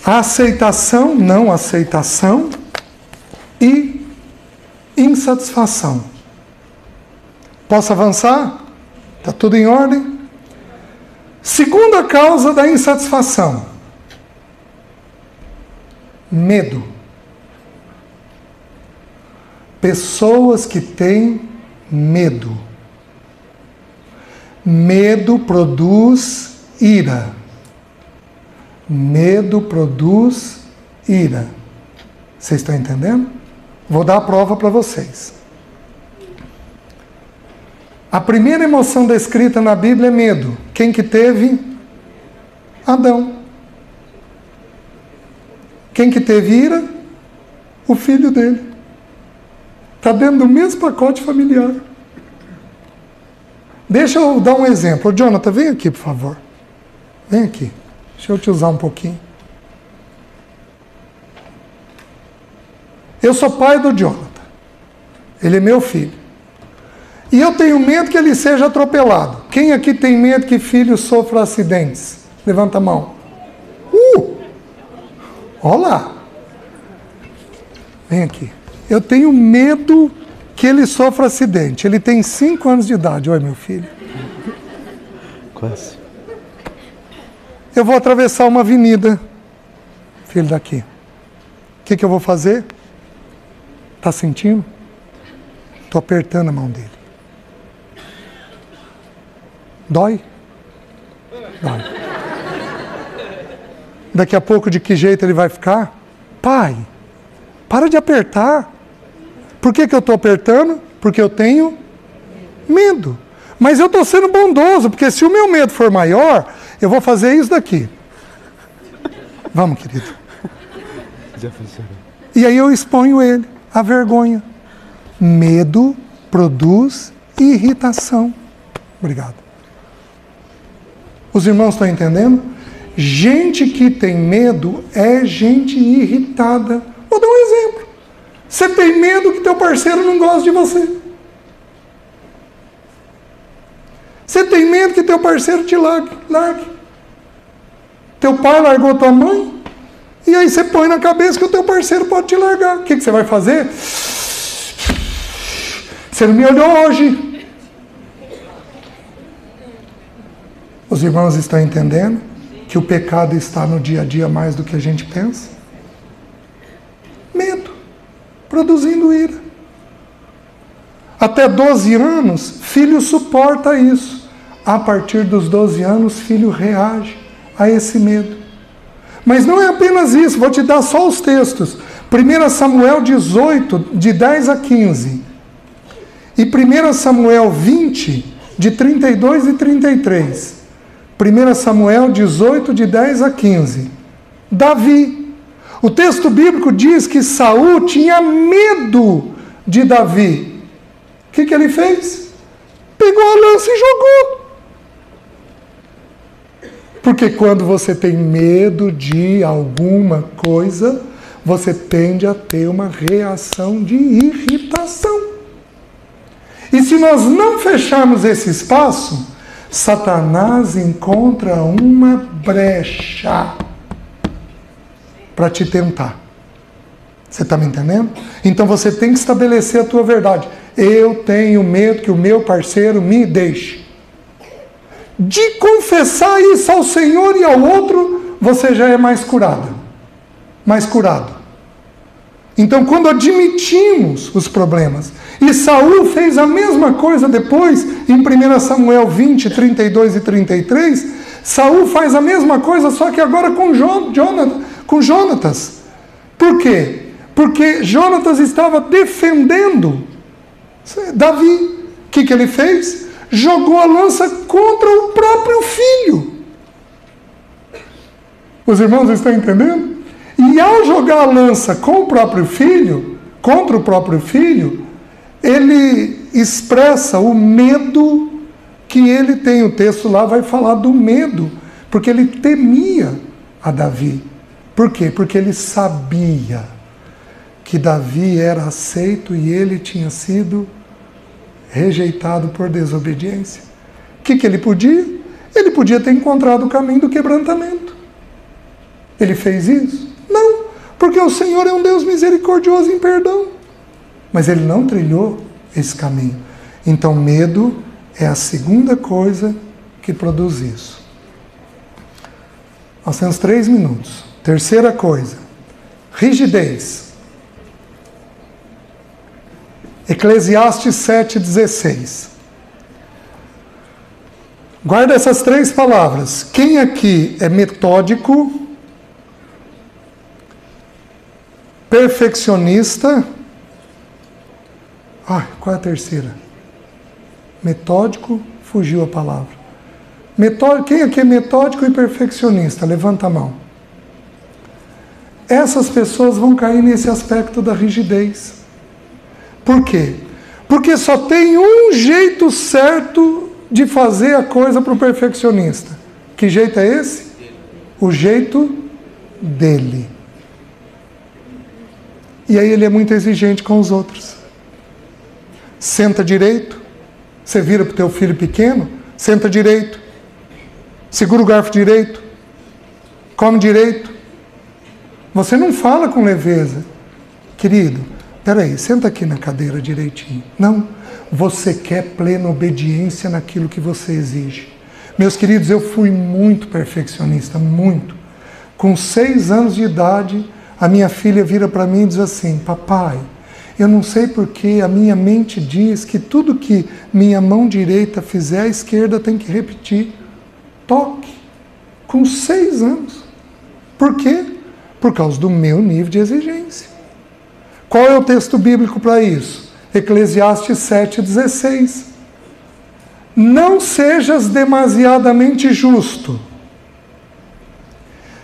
a aceitação, não aceitação, e insatisfação. Posso avançar? Está tudo em ordem? Segunda causa da insatisfação: medo. Pessoas que têm medo. Medo produz ira. Medo produz ira. Vocês estão entendendo? Vou dar a prova para vocês. A primeira emoção descrita na Bíblia é medo. Quem que teve? Adão. Quem que teve ira? O filho dele. Está dentro do mesmo pacote familiar. Deixa eu dar um exemplo. Jonathan, vem aqui, por favor. Vem aqui. Deixa eu te usar um pouquinho. Eu sou pai do Jonathan. Ele é meu filho. E eu tenho medo que ele seja atropelado. Quem aqui tem medo que filho sofra acidentes? Levanta a mão. Olha lá. Vem aqui. Eu tenho medo que ele sofra acidente. Ele tem 5 anos de idade. Oi, meu filho. Quase. Eu vou atravessar uma avenida. Filho, daqui. O que eu vou fazer? Tá sentindo? Estou apertando a mão dele. Dói? Dói. Daqui a pouco, de que jeito ele vai ficar? Pai, para de apertar. Por que eu estou apertando? Porque eu tenho medo. Mas eu estou sendo bondoso, porque se o meu medo for maior, eu vou fazer isso daqui. Vamos, querido. Já funcionou. E aí eu exponho ele à vergonha. Medo produz irritação. Obrigado. Os irmãos estão entendendo? Gente que tem medo é gente irritada. Vou dar um exemplo. Você tem medo que teu parceiro não goste de você. Você tem medo que teu parceiro te largue. Teu pai largou tua mãe, e aí você põe na cabeça que o teu parceiro pode te largar. O que você vai fazer? Você não me olhou hoje. Os irmãos estão entendendo que o pecado está no dia a dia mais do que a gente pensa? Medo, produzindo ira. Até 12 anos, filho suporta isso. A partir dos 12 anos, filho reage a esse medo. Mas não é apenas isso, vou te dar só os textos. 1 Samuel 18, de 10 a 15. E 1 Samuel 20, de 32 e 33. 1 Samuel 18, de 10 a 15. Davi. O texto bíblico diz que Saul tinha medo de Davi. O que ele fez? Pegou a lança e jogou. Porque quando você tem medo de alguma coisa, você tende a ter uma reação de irritação. E se nós não fecharmos esse espaço, Satanás encontra uma brecha para te tentar. Você está me entendendo? Então você tem que estabelecer a tua verdade. Eu tenho medo que o meu parceiro me deixe. De confessar isso ao Senhor e ao outro, você já é mais curado. Mais curado. Então, quando admitimos os problemas, e Saul fez a mesma coisa depois, em 1 Samuel 20, 32 e 33, Saul faz a mesma coisa, só que agora com Jonatas. Por quê? Porque Jonatas estava defendendo Davi. O que ele fez? Jogou a lança contra o próprio filho. Os irmãos estão entendendo? E ao jogar a lança com o próprio filho, contra o próprio filho, ele expressa o medo que ele tem. O texto lá vai falar do medo, porque ele temia a Davi. Por quê? Porque ele sabia que Davi era aceito e ele tinha sido rejeitado por desobediência. O que ele podia? Ele podia ter encontrado o caminho do quebrantamento. Ele fez isso? Não, porque o Senhor é um Deus misericordioso em perdão. Mas ele não trilhou esse caminho. Então, medo é a segunda coisa que produz isso. Nós temos 3 minutos. Terceira coisa, rigidez. Eclesiastes 7,16. Guarda essas 3 palavras. Quem aqui é metódico, perfeccionista... qual é a terceira? Metódico, fugiu a palavra. Quem aqui é metódico e perfeccionista? Levanta a mão. Essas pessoas vão cair nesse aspecto da rigidez. Por quê? Porque só tem um jeito certo de fazer a coisa para o perfeccionista. Que jeito é esse? O jeito dele. E aí ele é muito exigente com os outros. Senta direito. Você vira para o teu filho pequeno, senta direito. Segura o garfo direito. Come direito. Você não fala com leveza. Querido, peraí, senta aqui na cadeira direitinho. Não, você quer plena obediência naquilo que você exige. Meus queridos, eu fui muito perfeccionista, muito. Com 6 anos de idade, a minha filha vira para mim e diz assim: papai, eu não sei porque a minha mente diz que tudo que minha mão direita fizer, a esquerda tem que repetir. Toque. Com 6 anos. Por quê? Por causa do meu nível de exigência. Qual é o texto bíblico para isso? Eclesiastes 7,16. Não sejas demasiadamente justo,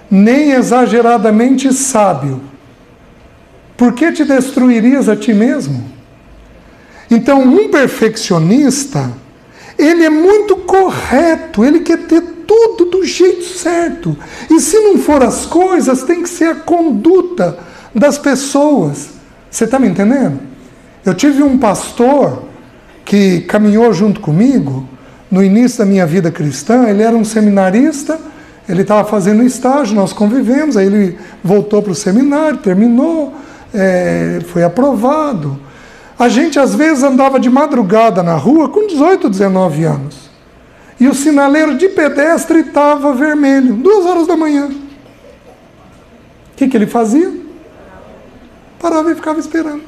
nem exageradamente sábio. Por que te destruirias a ti mesmo? Então, um perfeccionista, ele é muito correto, ele quer ter tudo do jeito certo. E se não for as coisas, tem que ser a conduta das pessoas. Você está me entendendo? Eu tive um pastor que caminhou junto comigo no início da minha vida cristã. Ele era um seminarista, ele estava fazendo estágio, nós convivemos, aí ele voltou para o seminário, terminou, foi aprovado. A gente às vezes andava de madrugada na rua com 18, 19 anos. E o sinaleiro de pedestre estava vermelho, 2 horas da manhã. O que ele fazia? Parava e ficava esperando.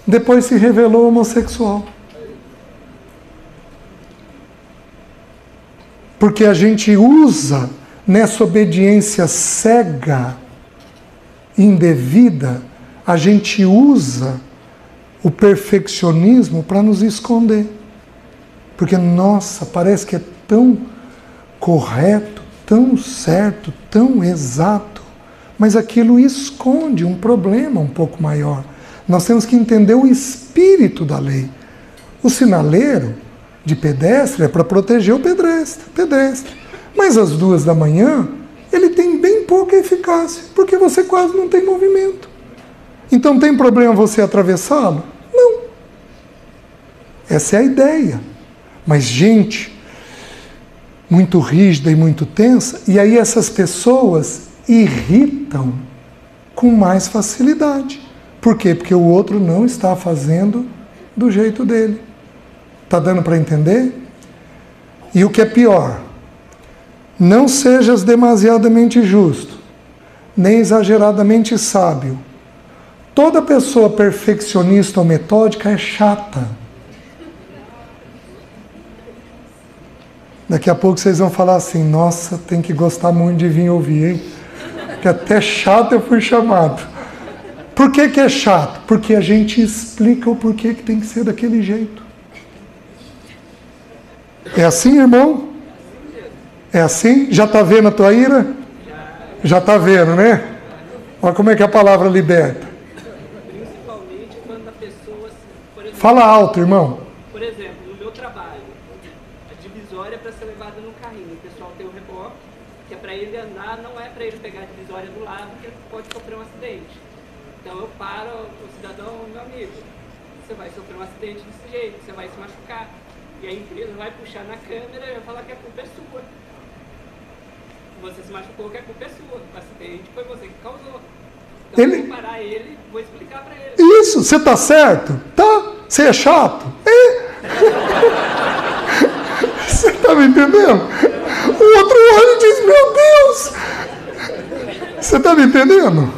Depois se revelou homossexual. Porque a gente usa nessa obediência cega, indevida, a gente usa o perfeccionismo para nos esconder. Porque, nossa, parece que é tão correto, tão certo, tão exato, mas aquilo esconde um problema um pouco maior. Nós temos que entender o espírito da lei. O sinaleiro de pedestre é para proteger o pedestre. Mas às 2 da manhã, ele tem bem pouca eficácia, porque você quase não tem movimento. Então tem problema você atravessá-lo? Não. Essa é a ideia. Mas gente muito rígida e muito tensa, e aí essas pessoas irritam com mais facilidade. Por quê? Porque o outro não está fazendo do jeito dele. Está dando para entender? E o que é pior, não sejas demasiadamente justo, nem exageradamente sábio. Toda pessoa perfeccionista ou metódica é chata. Daqui a pouco vocês vão falar assim: nossa, tem que gostar muito de vir ouvir, hein? Que até chato eu fui chamado. Por que é chato? Porque a gente explica o porquê que tem que ser daquele jeito. É assim, irmão? É assim? Já está vendo a tua ira? Já está vendo, né? Olha como é que a palavra liberta. Principalmente quando a pessoa, por exemplo, Fala alto, irmão. por exemplo, no meu trabalho, a divisória é para ser levada no carrinho. O pessoal tem um reboque, que é para ele andar, não é para ele pegar a divisória do lado, porque ele pode sofrer um acidente. Então eu paro o cidadão, meu amigo, você vai sofrer um acidente desse jeito, você vai se machucar. E a empresa vai puxar na câmera e vai falar que a culpa é sua. Você se machucou, que a culpa é sua. O acidente foi você que causou. Então eu vou parar ele, vou explicar para ele. Isso, você está certo? Tá? Você é chato? É. Você está me entendendo? O outro olha e diz, meu Deus! Você está me entendendo?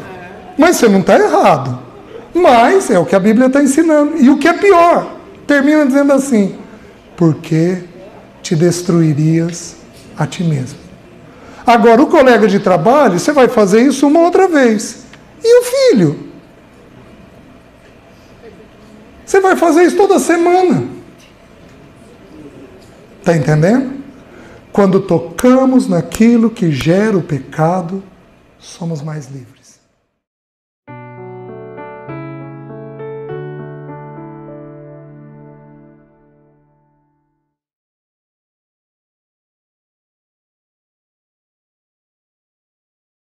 Mas você não está errado. Mas é o que a Bíblia está ensinando. E o que é pior, termina dizendo assim, porque te destruirias a ti mesmo. Agora, o colega de trabalho, você vai fazer isso uma outra vez. E o filho? Você vai fazer isso toda semana. Está entendendo? Quando tocamos naquilo que gera o pecado, somos mais livres.